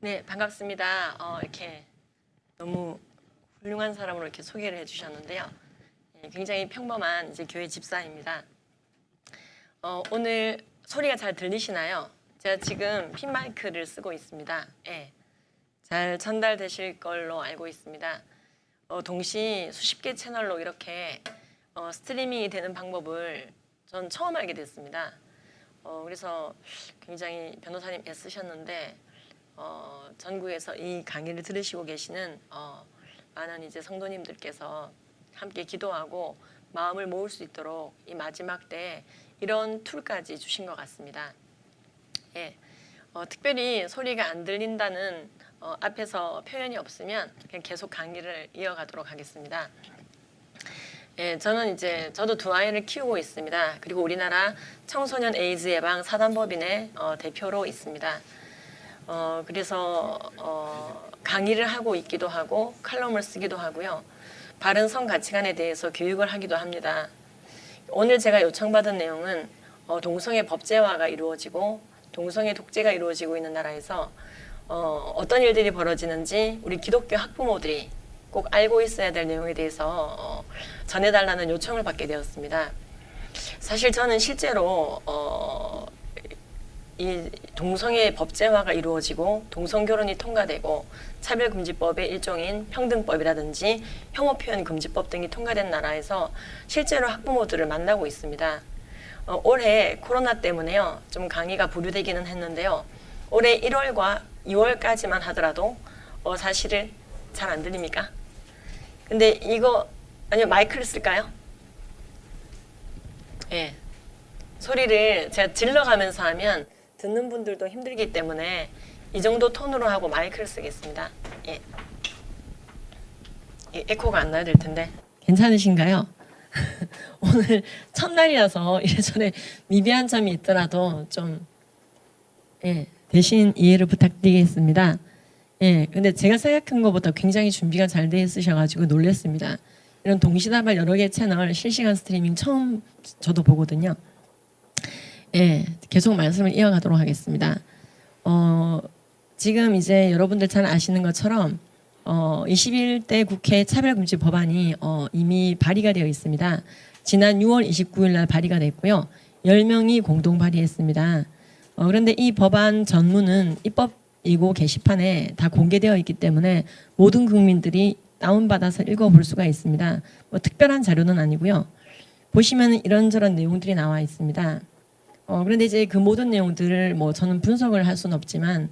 네, 반갑습니다. 이렇게 너무 훌륭한 사람으로 이렇게 소개를 해주셨는데요. 굉장히 평범한 이제 교회 집사입니다. 오늘 소리가 잘 들리시나요? 제가 지금 핀 마이크를 쓰고 있습니다. 잘 전달되실 걸로 알고 있습니다. 동시 수십 개 채널로 이렇게 스트리밍이 되는 방법을 전 처음 알게 됐습니다. 그래서 굉장히 변호사님 애쓰셨는데 전국에서 이 강의를 들으시고 계시는 많은 이제 성도님들께서 함께 기도하고 마음을 모을 수 있도록 이 마지막 때 이런 툴까지 주신 것 같습니다. 특별히 소리가 안 들린다는 앞에서 표현이 없으면 그냥 계속 강의를 이어가도록 하겠습니다. 저도 두 아이를 키우고 있습니다. 그리고 우리나라 청소년 에이즈 예방 사단법인의 대표로 있습니다. 그래서 강의를 하고 있기도 하고 칼럼을 쓰기도 하고요. 바른 성 가치관에 대해서 교육을 하기도 합니다. 오늘 제가 요청받은 내용은 동성애 법제화가 이루어지고 동성애 독재가 이루어지고 있는 나라에서 어떤 일들이 벌어지는지 우리 기독교 학부모들이 꼭 알고 있어야 될 내용에 대해서 전해달라는 요청을 받게 되었습니다. 사실 저는 실제로 이 동성애 법제화가 이루어지고 동성결혼이 통과되고 차별금지법의 일종인 평등법이라든지 혐오표현금지법 등이 통과된 나라에서 실제로 학부모들을 만나고 있습니다. 올해 코로나 때문에요, 좀 강의가 보류되기는 했는데요. 올해 1월과 2월까지만 하더라도 사실은 잘 안 들립니까? 근데 이거 아니면 마이크를 쓸까요? 소리를 제가 질러가면서 하면 듣는 분들도 힘들기 때문에 이 정도 톤으로 하고 마이크를 쓰겠습니다. 에코가 안 나야 될 텐데 괜찮으신가요? 오늘 첫날이라서 이래저래 미비한 점이 있더라도 좀 대신 이해를 부탁드리겠습니다. 근데 제가 생각한 것보다 굉장히 준비가 잘 돼 있으셔가지고 놀랐습니다. 이런 동시다발 여러 개 채널 실시간 스트리밍 처음 저도 보거든요. 계속 말씀을 이어가도록 하겠습니다. 지금 이제 여러분들 잘 아시는 것처럼 21대 국회 차별금지 법안이 이미 발의가 되어 있습니다. 지난 6월 29일 날 발의가 됐고요. 10명이 공동 발의했습니다. 그런데 이 법안 전문은 입법이고 게시판에 다 공개되어 있기 때문에 모든 국민들이 다운받아서 읽어볼 수가 있습니다. 특별한 자료는 아니고요. 보시면 이런저런 내용들이 나와 있습니다. 그런데 이제 그 모든 내용들을 저는 분석을 할 수는 없지만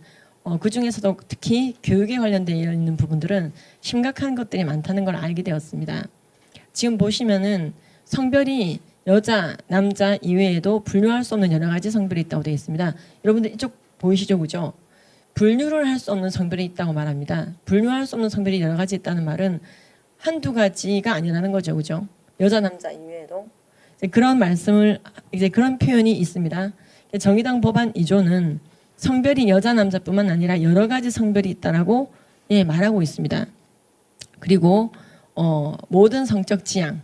그 중에서도 특히 교육에 관련되어 있는 부분들은 심각한 것들이 많다는 걸 알게 되었습니다. 지금 보시면은 성별이 여자, 남자 이외에도 분류할 수 없는 여러 가지 성별이 있다고 되어 있습니다. 여러분들 이쪽 보이시죠, 그죠? 분류를 할 수 없는 성별이 있다고 말합니다. 분류할 수 없는 성별이 여러 가지 있다는 말은 한두 가지가 아니라는 거죠, 그죠? 여자, 남자 이외에도. 그런 말씀을 그런 표현이 있습니다. 정의당 법안 2조는 성별이 여자 남자뿐만 아니라 여러 가지 성별이 있다라고 말하고 있습니다. 그리고 모든 성적 지향,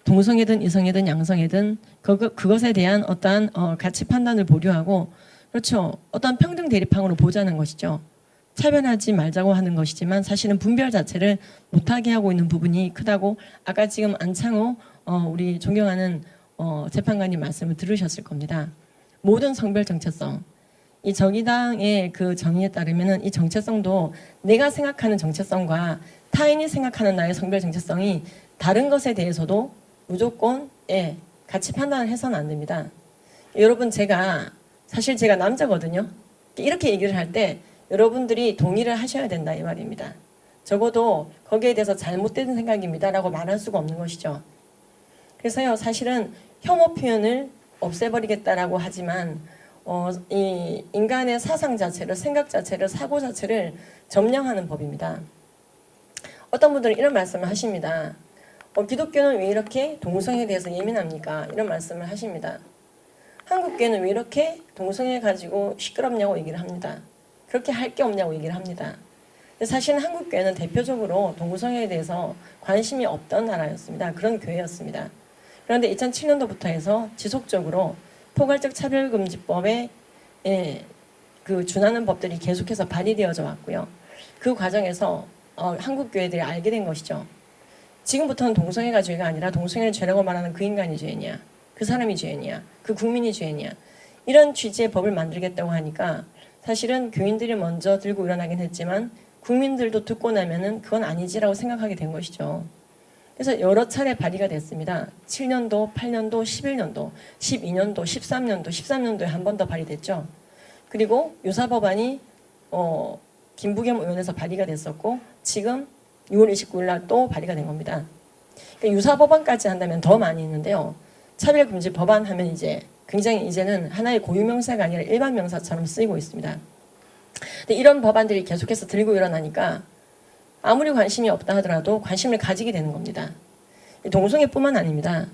동성애든 이성애든 양성애든 그것에 대한 어떠한 가치 판단을 보류하고, 그렇죠, 어떤 평등 대립항으로 보자는 것이죠. 차별하지 말자고 하는 것이지만 사실은 분별 자체를 못하게 하고 있는 부분이 크다고 아까 지금 안창호 우리 존경하는 재판관님 말씀을 들으셨을 겁니다. 모든 성별 정체성, 이 정의당의 그 정의에 따르면은 이 정체성도 내가 생각하는 정체성과 타인이 생각하는 나의 성별 정체성이 다른 것에 대해서도 무조건 같이 판단을 해서는 안 됩니다. 여러분, 사실 제가 남자거든요. 이렇게 얘기를 할 때 여러분들이 동의를 하셔야 된다 이 말입니다. 적어도 거기에 대해서 잘못된 생각입니다 라고 말할 수가 없는 것이죠. 그래서요, 사실은 혐오 표현을 없애버리겠다라고 하지만 이 인간의 사상 자체를, 생각 자체를, 사고 자체를 점령하는 법입니다. 어떤 분들은 이런 말씀을 하십니다. 기독교는 왜 이렇게 동성애에 대해서 예민합니까? 이런 말씀을 하십니다. 한국교회는 왜 이렇게 동성애 가지고 시끄럽냐고 얘기를 합니다. 그렇게 할 게 없냐고 얘기를 합니다. 사실 한국교회는 대표적으로 동성애에 대해서 관심이 없던 나라였습니다. 그런 교회였습니다. 그런데 2007년도부터 해서 지속적으로 포괄적 차별금지법에 그 준하는 법들이 계속해서 발의되어져 왔고요. 그 과정에서 한국 교회들이 알게 된 것이죠. 지금부터는 동성애가 죄가 아니라 동성애를 죄라고 말하는 그 인간이 죄냐, 그 사람이 죄냐, 그 국민이 죄냐, 이런 취지의 법을 만들겠다고 하니까 사실은 교인들이 먼저 들고 일어나긴 했지만 국민들도 듣고 나면은 그건 아니지라고 생각하게 된 것이죠. 그래서 여러 차례 발의가 됐습니다. 7년도, 8년도, 11년도, 12년도, 13년도, 13년도에 한 번 더 발의됐죠. 그리고 유사법안이 김부겸 의원에서 발의가 됐었고 지금 6월 29일 날 또 발의가 된 겁니다. 그러니까 유사법안까지 한다면 더 많이 있는데요. 차별금지 법안 하면 이제 굉장히 이제는 하나의 고유명사가 아니라 일반 명사처럼 쓰이고 있습니다. 근데 이런 법안들이 계속해서 들고 일어나니까 아무리 관심이 없다 하더라도 관심을 가지게 되는 겁니다. 동성애뿐만 아닙니다.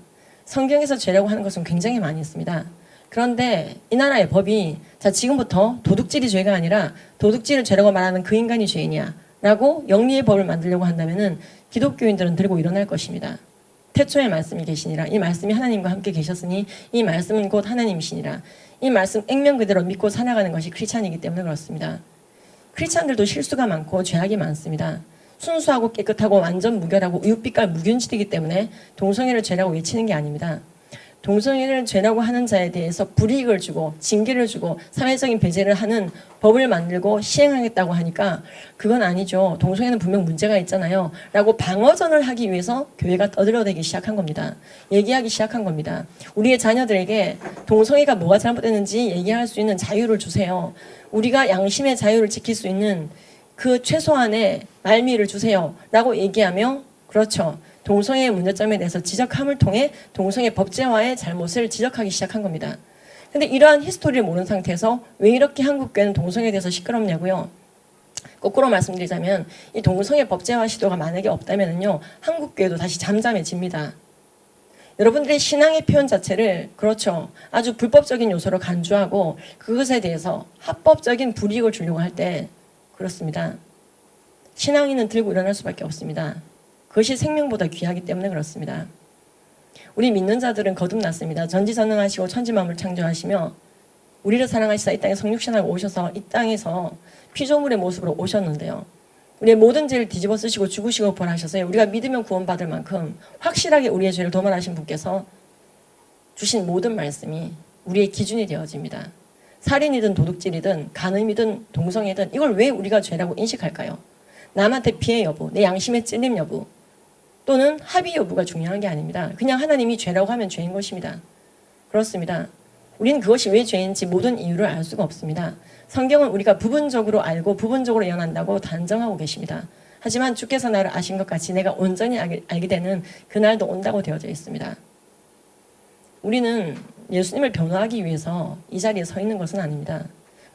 성경에서 죄라고 하는 것은 굉장히 많이 있습니다. 그런데 이 나라의 법이 자 지금부터 도둑질이 죄가 아니라 도둑질을 죄라고 말하는 그 인간이 죄이냐라고 영리의 법을 만들려고 한다면은 기독교인들은 들고 일어날 것입니다. 태초에 말씀이 계시니라. 이 말씀이 하나님과 함께 계셨으니 이 말씀은 곧 하나님이시니라. 이 말씀 액면 그대로 믿고 살아가는 것이 크리스찬이기 때문에 그렇습니다. 크리스찬들도 실수가 많고 죄악이 많습니다. 순수하고 깨끗하고 완전 무결하고 이웃빛깔 무균질이기 때문에 동성애를 죄라고 외치는 게 아닙니다. 동성애를 죄라고 하는 자에 대해서 불이익을 주고 징계를 주고 사회적인 배제를 하는 법을 만들고 시행하겠다고 하니까 그건 아니죠. 동성애는 분명 문제가 있잖아요. 라고 방어전을 하기 위해서 교회가 떠들어대기 시작한 겁니다. 얘기하기 시작한 겁니다. 우리의 자녀들에게 동성애가 뭐가 잘못됐는지 얘기할 수 있는 자유를 주세요. 우리가 양심의 자유를 지킬 수 있는 그 최소한의 말미를 주세요. 라고 얘기하며 그렇죠. 동성애의 문제점에 대해서 지적함을 통해 동성애 법제화의 잘못을 지적하기 시작한 겁니다. 근데 이러한 히스토리를 모르는 상태에서 왜 이렇게 한국교회는 동성애에 대해서 시끄럽냐고요? 거꾸로 말씀드리자면 이 동성애 법제화 시도가 만약에 없다면요 한국교회도 다시 잠잠해집니다. 여러분들의 신앙의 표현 자체를 그렇죠 아주 불법적인 요소로 간주하고 그것에 대해서 합법적인 불이익을 주려고 할 때 그렇습니다. 신앙인은 들고 일어날 수밖에 없습니다. 그것이 생명보다 귀하기 때문에 그렇습니다. 우리 믿는 자들은 거듭났습니다. 전지전능하시고 천지만물 창조하시며 우리를 사랑하시사 이 땅에 성육신하고 오셔서 이 땅에서 피조물의 모습으로 오셨는데요. 우리의 모든 죄를 뒤집어 쓰시고 죽으시고 벌하셔서 우리가 믿으면 구원받을 만큼 확실하게 우리의 죄를 도말하신 분께서 주신 모든 말씀이 우리의 기준이 되어집니다. 살인이든 도둑질이든 간음이든 동성애든 이걸 왜 우리가 죄라고 인식할까요? 남한테 피해 여부, 내 양심의 찔림 여부 또는 합의 여부가 중요한 게 아닙니다. 그냥 하나님이 죄라고 하면 죄인 것입니다. 그렇습니다. 우리는 그것이 왜 죄인지 모든 이유를 알 수가 없습니다. 성경은 우리가 부분적으로 알고 부분적으로 예언한다고 단정하고 계십니다. 하지만 주께서 나를 아신 것 같이 내가 온전히 알게 되는 그날도 온다고 되어져 있습니다. 우리는 예수님을 변호하기 위해서 이 자리에 서 있는 것은 아닙니다.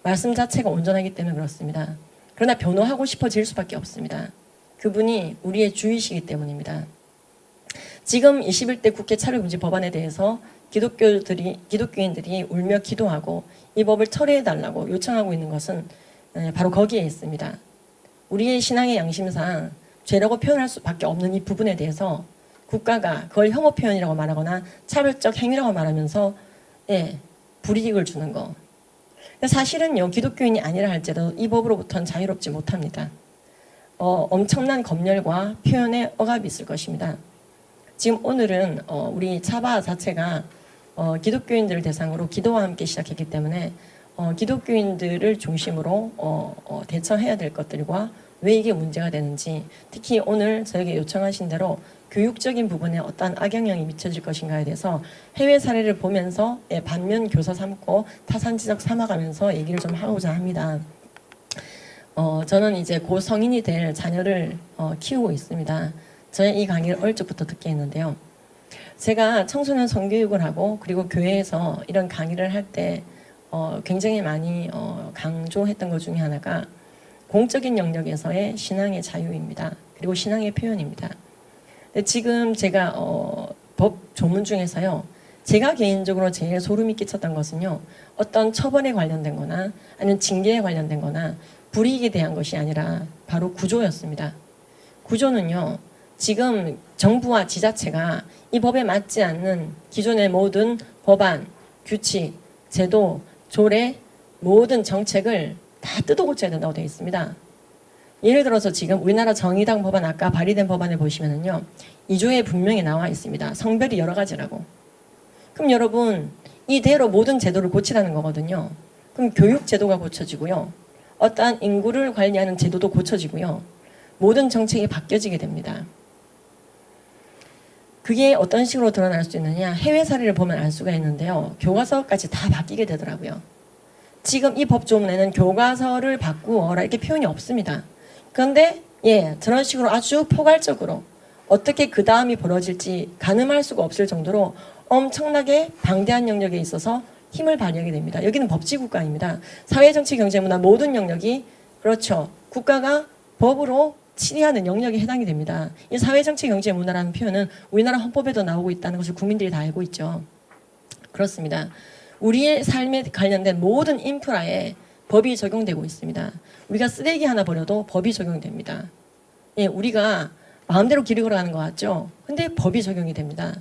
말씀 자체가 온전하기 때문에 그렇습니다. 그러나 변호하고 싶어질 수밖에 없습니다. 그분이 우리의 주이시기 때문입니다. 지금 21대 국회 차별금지 법안에 대해서 기독교인들이 울며 기도하고 이 법을 철회해달라고 요청하고 있는 것은 바로 거기에 있습니다. 우리의 신앙의 양심상 죄라고 표현할 수밖에 없는 이 부분에 대해서 국가가 그걸 혐오 표현이라고 말하거나 차별적 행위라고 말하면서 불이익을 주는 거. 사실은요 기독교인이 아니라 할지라도 이 법으로부터는 자유롭지 못합니다. 엄청난 검열과 표현의 억압이 있을 것입니다. 지금 오늘은 우리 차바 자체가 기독교인들을 대상으로 기도와 함께 시작했기 때문에 기독교인들을 중심으로 대처해야 될 것들과 왜 이게 문제가 되는지 특히 오늘 저에게 요청하신 대로 교육적인 부분에 어떠한 악영향이 미쳐질 것인가에 대해서 해외 사례를 보면서 반면 교사 삼고 타산지적 삼아가면서 얘기를 좀 하고자 합니다. 저는 이제 곧 성인이 될 자녀를 키우고 있습니다. 저의 이 강의를 어릴 적부터 듣게 했는데요. 제가 청소년 성교육을 하고 그리고 교회에서 이런 강의를 할 때 굉장히 많이 강조했던 것 중에 하나가 공적인 영역에서의 신앙의 자유입니다. 그리고 신앙의 표현입니다. 근데 지금 제가 법 조문 중에서요. 제가 개인적으로 제일 소름이 끼쳤던 것은요. 어떤 처벌에 관련된 거나 아니면 징계에 관련된 거나 불이익에 대한 것이 아니라 바로 구조였습니다. 구조는요. 지금 정부와 지자체가 이 법에 맞지 않는 기존의 모든 법안, 규칙, 제도, 조례, 모든 정책을 다 뜯어 고쳐야 된다고 되어 있습니다. 예를 들어서 지금 우리나라 정의당 법안 아까 발의된 법안을 보시면은요. 2조에 분명히 나와 있습니다. 성별이 여러 가지라고. 그럼 여러분 이대로 모든 제도를 고치라는 거거든요. 그럼 교육 제도가 고쳐지고요. 어떠한 인구를 관리하는 제도도 고쳐지고요. 모든 정책이 바뀌어지게 됩니다. 그게 어떤 식으로 드러날 수 있느냐. 해외 사례를 보면 알 수가 있는데요. 교과서까지 다 바뀌게 되더라고요. 지금 이 법조문에는 교과서를 바꾸어라 이렇게 표현이 없습니다. 그런데 저런 식으로 아주 포괄적으로 어떻게 그 다음이 벌어질지 가늠할 수가 없을 정도로 엄청나게 방대한 영역에 있어서 힘을 발휘하게 됩니다. 여기는 법치국가입니다. 사회, 정치, 경제, 문화 모든 영역이 그렇죠. 국가가 법으로 치리하는 영역에 해당이 됩니다. 이 사회, 정치, 경제, 문화라는 표현은 우리나라 헌법에도 나오고 있다는 것을 국민들이 다 알고 있죠. 그렇습니다. 우리의 삶에 관련된 모든 인프라에 법이 적용되고 있습니다. 우리가 쓰레기 하나 버려도 법이 적용됩니다. 우리가 마음대로 길을 걸어가는 것 같죠? 근데 법이 적용이 됩니다.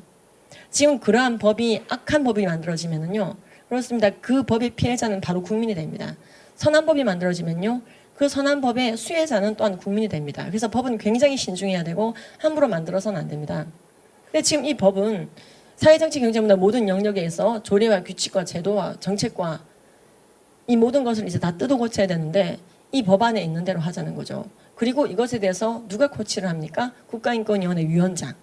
지금 그러한 법이 악한 법이 만들어지면은요. 그렇습니다. 그 법의 피해자는 바로 국민이 됩니다. 선한 법이 만들어지면요. 그 선한 법의 수혜자는 또한 국민이 됩니다. 그래서 법은 굉장히 신중해야 되고 함부로 만들어서는 안 됩니다. 근데 지금 이 법은 사회, 정치, 경제, 문화 모든 영역에서 조례와 규칙과 제도와 정책과 이 모든 것을 이제 다 뜯어 고쳐야 되는데 이 법안에 있는 대로 하자는 거죠. 그리고 이것에 대해서 누가 코치를 합니까? 국가인권위원회 위원장.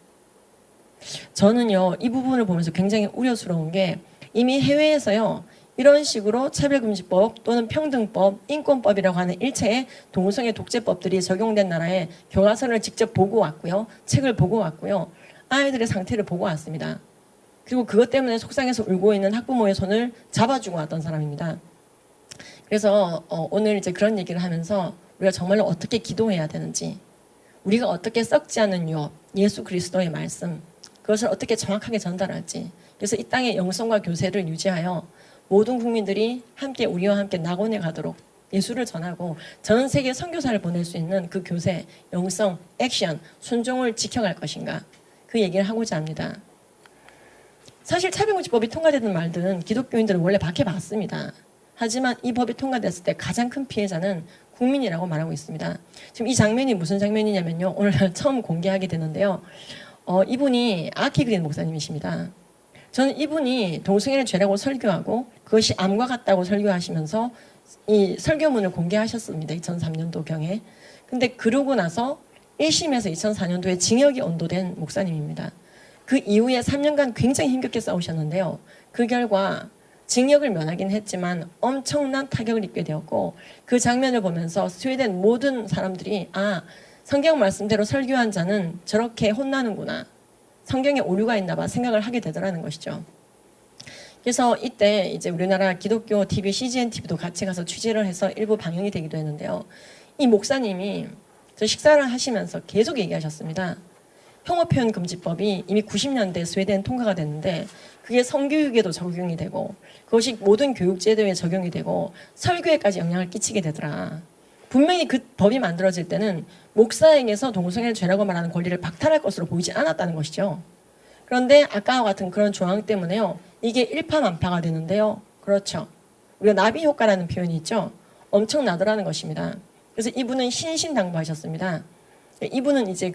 저는요 이 부분을 보면서 굉장히 우려스러운 게 이미 해외에서요 이런 식으로 차별금지법 또는 평등법, 인권법이라고 하는 일체의 동성애 독재법들이 적용된 나라에 교과서를 직접 보고 왔고요. 책을 보고 왔고요. 아이들의 상태를 보고 왔습니다. 그리고 그것 때문에 속상해서 울고 있는 학부모의 손을 잡아주고 왔던 사람입니다. 그래서 오늘 이제 그런 얘기를 하면서 우리가 정말로 어떻게 기도해야 되는지, 우리가 어떻게 썩지 않는 유업, 예수 그리스도의 말씀, 그것을 어떻게 정확하게 전달할지, 그래서 이 땅의 영성과 교세를 유지하여 모든 국민들이 함께 우리와 함께 낙원에 가도록 예수를 전하고 전 세계 선교사를 보낼 수 있는 그 교세, 영성, 액션, 순종을 지켜갈 것인가, 그 얘기를 하고자 합니다. 사실 차별금지법이 통과되든 말든 기독교인들은 원래 박해봤습니다. 하지만 이 법이 통과됐을 때 가장 큰 피해자는 국민이라고 말하고 있습니다. 지금 이 장면이 무슨 장면이냐면요. 오늘 처음 공개하게 되는데요. 이분이 아키그린 목사님이십니다. 저는 이분이 동성애를 죄라고 설교하고 그것이 암과 같다고 설교하시면서 이 설교문을 공개하셨습니다. 2003년도경에. 근데 그러고 나서 1심에서 2004년도에 징역이 언도된 목사님입니다. 그 이후에 3년간 굉장히 힘겹게 싸우셨는데요. 그 결과 징역을 면하긴 했지만 엄청난 타격을 입게 되었고 그 장면을 보면서 스웨덴 모든 사람들이 성경 말씀대로 설교한 자는 저렇게 혼나는구나. 성경에 오류가 있나 봐 생각을 하게 되더라는 것이죠. 그래서 이때 이제 우리나라 기독교 TV, CGN TV도 같이 가서 취재를 해서 일부 방영이 되기도 했는데요. 이 목사님이 저 식사를 하시면서 계속 얘기하셨습니다. 혐오표현금지법이 이미 90년대 스웨덴 통과가 됐는데 그게 성교육에도 적용이 되고 그것이 모든 교육제도에 적용이 되고 설교에까지 영향을 끼치게 되더라. 분명히 그 법이 만들어질 때는 목사에게서 동성애를 죄라고 말하는 권리를 박탈할 것으로 보이지 않았다는 것이죠. 그런데 아까와 같은 그런 조항 때문에요. 이게 일파만파가 되는데요. 그렇죠. 우리가 나비 효과라는 표현이 있죠. 엄청나더라는 것입니다. 그래서 이분은 신신당부하셨습니다. 이분은 이제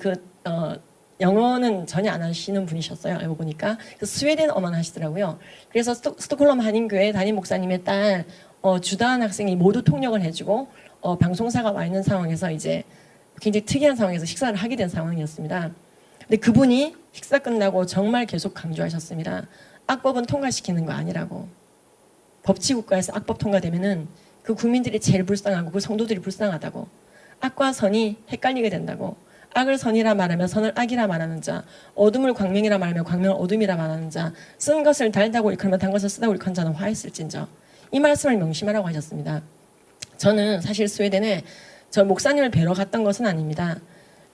영어는 전혀 안 하시는 분이셨어요. 알고 보니까. 스웨덴어만 하시더라고요. 그래서 스톡홀름 한인교회 담임 목사님의 딸 주다한 학생이 모두 통역을 해주고 방송사가 와 있는 상황에서 이제 굉장히 특이한 상황에서 식사를 하게 된 상황이었습니다. 근데 그분이 식사 끝나고 정말 계속 강조하셨습니다. 악법은 통과시키는 거 아니라고. 법치국가에서 악법 통과되면은 그 국민들이 제일 불쌍하고 그 성도들이 불쌍하다고. 악과 선이 헷갈리게 된다고. 악을 선이라 말하면 선을 악이라 말하는 자, 어둠을 광명이라 말하면 광명을 어둠이라 말하는 자, 쓴 것을 달다고 일컬으면 단 것을 쓰다고 일컫는 자는 화했을진저. 이 말씀을 명심하라고 하셨습니다. 저는 사실 스웨덴에 저 목사님을 뵈러 갔던 것은 아닙니다.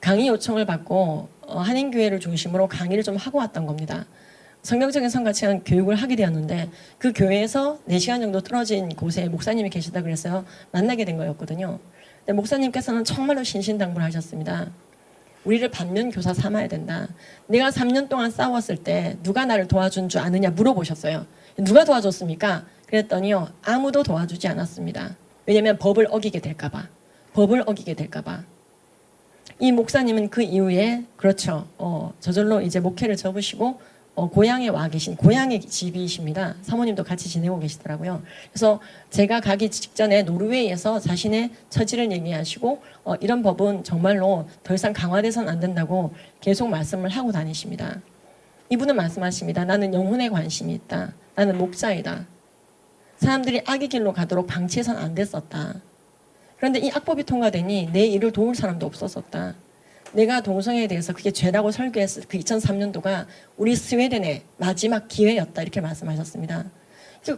강의 요청을 받고 한인교회를 중심으로 강의를 좀 하고 왔던 겁니다. 성경적인 성가치관 교육을 하게 되었는데 그 교회에서 4시간 정도 떨어진 곳에 목사님이 계시다 그래서 만나게 된 거였거든요. 근데 목사님께서는 정말로 신신당부를 하셨습니다. 우리를 반면 교사 삼아야 된다. 내가 3년 동안 싸웠을 때 누가 나를 도와준 줄 아느냐 물어보셨어요. 누가 도와줬습니까? 그랬더니요, 아무도 도와주지 않았습니다. 왜냐하면 법을 어기게 될까봐. 법을 어기게 될까봐. 이 목사님은 그 이후에 그렇죠. 저절로 이제 목회를 접으시고 고향에 와 계신 고향의 집이십니다. 사모님도 같이 지내고 계시더라고요. 그래서 제가 가기 직전에 노르웨이에서 자신의 처지를 얘기하시고 이런 법은 정말로 더 이상 강화돼서는 안 된다고 계속 말씀을 하고 다니십니다. 이분은 말씀하십니다. 나는 영혼에 관심이 있다. 나는 목자이다. 사람들이 악의 길로 가도록 방치해서는 안 됐었다. 그런데 이 악법이 통과되니 내 일을 도울 사람도 없었었다. 내가 동성애에 대해서 그게 죄라고 설교했을 그 2003년도가 우리 스웨덴의 마지막 기회였다. 이렇게 말씀하셨습니다.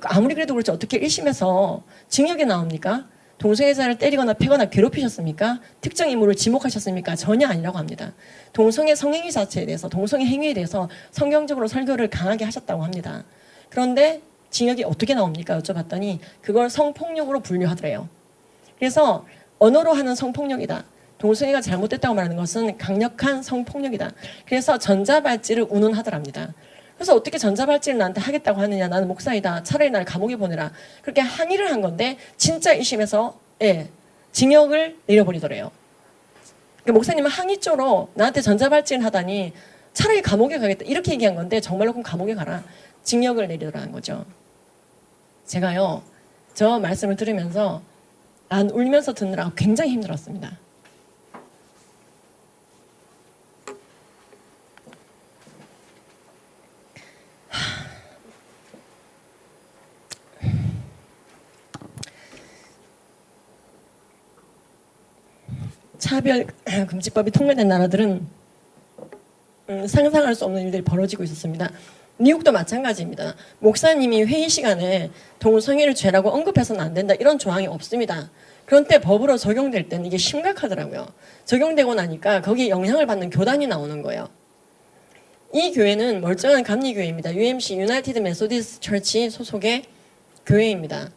아무리 그래도 그렇지 어떻게 1심에서 징역이 나옵니까? 동성애자를 때리거나 패거나 괴롭히셨습니까? 특정 인물을 지목하셨습니까? 전혀 아니라고 합니다. 동성애 성행위 자체에 대해서 동성애 행위에 대해서 성경적으로 설교를 강하게 하셨다고 합니다. 그런데 징역이 어떻게 나옵니까? 여쭤봤더니 그걸 성폭력으로 분류하더래요. 그래서 언어로 하는 성폭력이다. 동성애가 잘못됐다고 말하는 것은 강력한 성폭력이다. 그래서 전자발찌를 운운하더랍니다. 그래서 어떻게 전자발찌를 나한테 하겠다고 하느냐. 나는 목사이다. 차라리 나를 감옥에 보내라. 그렇게 항의를 한 건데 진짜 1심에서 징역을 내려버리더래요. 그러니까 목사님은 항의조로 나한테 전자발찌를 하다니 차라리 감옥에 가겠다. 이렇게 얘기한 건데 정말로 그럼 감옥에 가라. 징역을 내리더라는 거죠. 제가요. 저 말씀을 들으면서 안 울면서 듣느라 굉장히 힘들었습니다. 차별금지법이 통과된 나라들은 상상할 수 없는 일들이 벌어지고 있었습니다. 미국도 마찬가지입니다. 목사님이 회의 시간에 동성애를 죄라고 언급해서는 안 된다 이런 조항이 없습니다. 그런데 법으로 적용될 때는 이게 심각하더라고요. 적용되고 나니까 거기에 영향을 받는 교단이 나오는 거예요. 이 교회는 멀쩡한 감리교회입니다. UMC United Methodist Church 소속의 교회입니다.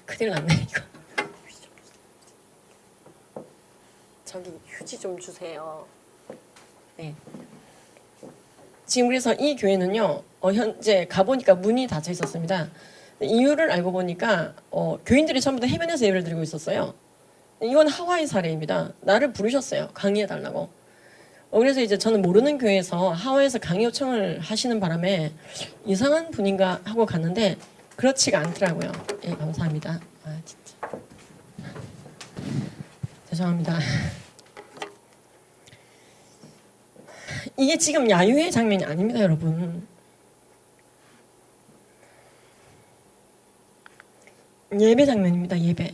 큰일 났네 이거. 저기 휴지 좀 주세요. 네. 지금 그래서 이 교회는요, 현재 가보니까 문이 닫혀 있었습니다. 이유를 알고 보니까 교인들이 전부 다 해변에서 예배를 드리고 있었어요. 이건 하와이 사례입니다. 나를 부르셨어요. 강의해달라고. 그래서 이제 저는 모르는 교회에서 하와이에서 강의 요청을 하시는 바람에 이상한 분인가 하고 갔는데 그렇지가 않더라고요. 예, 감사합니다. 아, 진짜. 죄송합니다. 이게 지금 야유회 장면이 아닙니다, 여러분. 예배 장면입니다, 예배.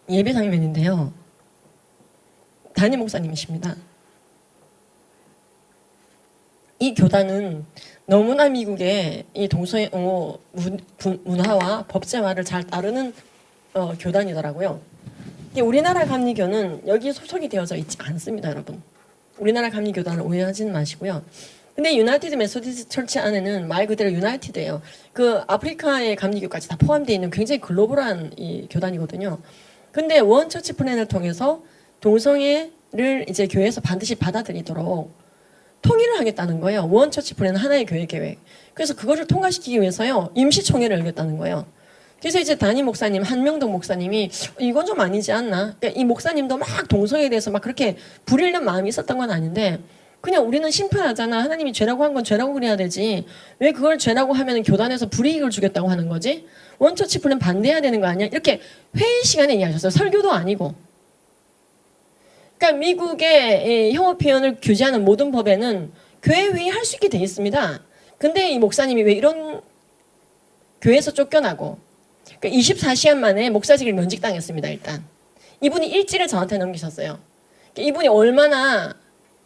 예배 장면인데요. 담임 목사님이십니다. 이 교단은 너무나 미국의 이 동성애 옹호 문화와 법제화를 잘 따르는 교단이더라고요. 우리나라 감리교는 여기 소속이 되어져 있지 않습니다, 여러분. 우리나라 감리교단을 오해하지는 마시고요. 근데 유나이티드 메소디스트 철치 안에는 말 그대로 유나이티드예요. 그 아프리카의 감리교까지 다 포함되어 있는 굉장히 글로벌한 이 교단이거든요. 근데 원 처치 플랜을 통해서 동성애를 이제 교회에서 반드시 받아들이도록 통일을 하겠다는 거예요. 원 처치 플랜은 하나의 교회 계획. 그래서 그거를 통과시키기 위해서요. 임시총회를 열겠다는 거예요. 그래서 이제 담임 목사님, 한명동 목사님이 이건 좀 아니지 않나? 그러니까 이 목사님도 막 동성애에 대해서 막 그렇게 부리려는 마음이 있었던 건 아닌데 그냥 우리는 심판하잖아. 하나님이 죄라고 한 건 죄라고 그래야 되지. 왜 그걸 죄라고 하면 교단에서 불이익을 주겠다고 하는 거지? 원처치 플랜 반대해야 되는 거 아니야? 이렇게 회의 시간에 이야기하셨어요. 설교도 아니고. 그러니까 미국의 혐오 표현을 규제하는 모든 법에는 교회 회의 할 수 있게 돼 있습니다. 근데 이 목사님이 왜 이런 교회에서 쫓겨나고 그러니까 24시간 만에 목사직을 면직당했습니다. 일단 이분이 일지를 저한테 넘기셨어요. 그러니까 이분이 얼마나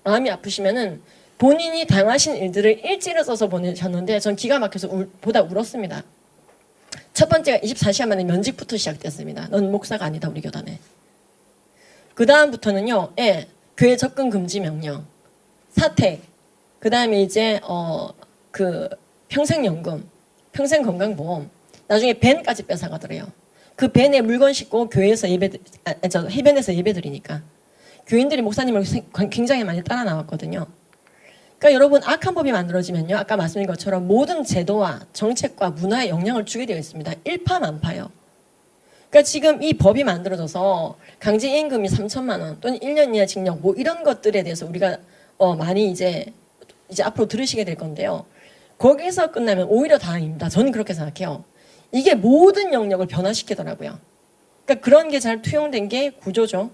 마음이 아프시면은 본인이 당하신 일들을 일지를 써서 보내셨는데 전 기가 막혀서 보다 울었습니다. 첫 번째가 24시간 만에 면직부터 시작됐습니다. 넌 목사가 아니다 우리 교단에. 그 다음부터는요, 교회 접근 금지 명령, 사택, 그 다음에 이제 그 평생연금, 평생건강보험, 나중에 벤까지 뺏어가더래요. 그 벤에 물건 싣고 교회에서 해변에서 예배 드리니까 교인들이 목사님을 굉장히 많이 따라 나왔거든요. 그러니까 여러분 악한 법이 만들어지면요. 아까 말씀드린 것처럼 모든 제도와 정책과 문화에 영향을 주게 되어 있습니다. 일파만파요. 그러니까 지금 이 법이 만들어져서 강제임금이 3천만 원 또는 1년 이하 징역 뭐 이런 것들에 대해서 우리가 많이 이제 앞으로 들으시게 될 건데요. 거기서 끝나면 오히려 다행입니다. 저는 그렇게 생각해요. 이게 모든 영역을 변화시키더라고요. 그러니까 그런 게 잘 투영된 게 구조죠.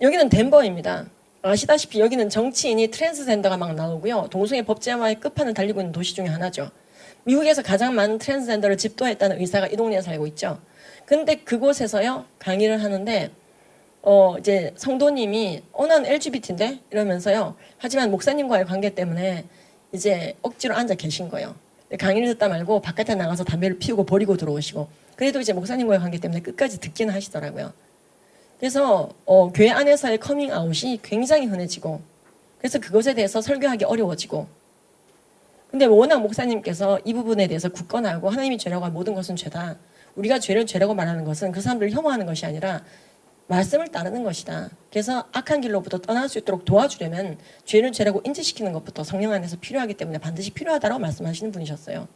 여기는 덴버입니다. 아시다시피 여기는 정치인이 트랜스젠더가 막 나오고요. 동성애 법제화의 끝판을 달리고 있는 도시 중에 하나죠. 미국에서 가장 많은 트랜스젠더를 집도했다는 의사가 이 동네에 살고 있죠. 근데 그곳에서요 강의를 하는데 이제 성도님이 난 LGBT인데 이러면서요. 하지만 목사님과의 관계 때문에 이제 억지로 앉아 계신 거예요. 강의를 듣다 말고 바깥에 나가서 담배를 피우고 버리고 들어오시고 그래도 이제 목사님과의 관계 때문에 끝까지 듣기는 하시더라고요. 그래서 교회 안에서의 커밍아웃이 굉장히 흔해지고 그래서 그것에 대해서 설교하기 어려워지고 근데 워낙 목사님께서 이 부분에 대해서 굳건하고 하나님이 죄라고 한 모든 것은 죄다. 우리가 죄를 죄라고 말하는 것은 그 사람들을 혐오하는 것이 아니라 말씀을 따르는 것이다. 그래서 악한 길로부터 떠날 수 있도록 도와주려면 죄를 죄라고 인지시키는 것부터 성령 안에서 필요하기 때문에 반드시 필요하다고 말씀하시는 분이셨어요.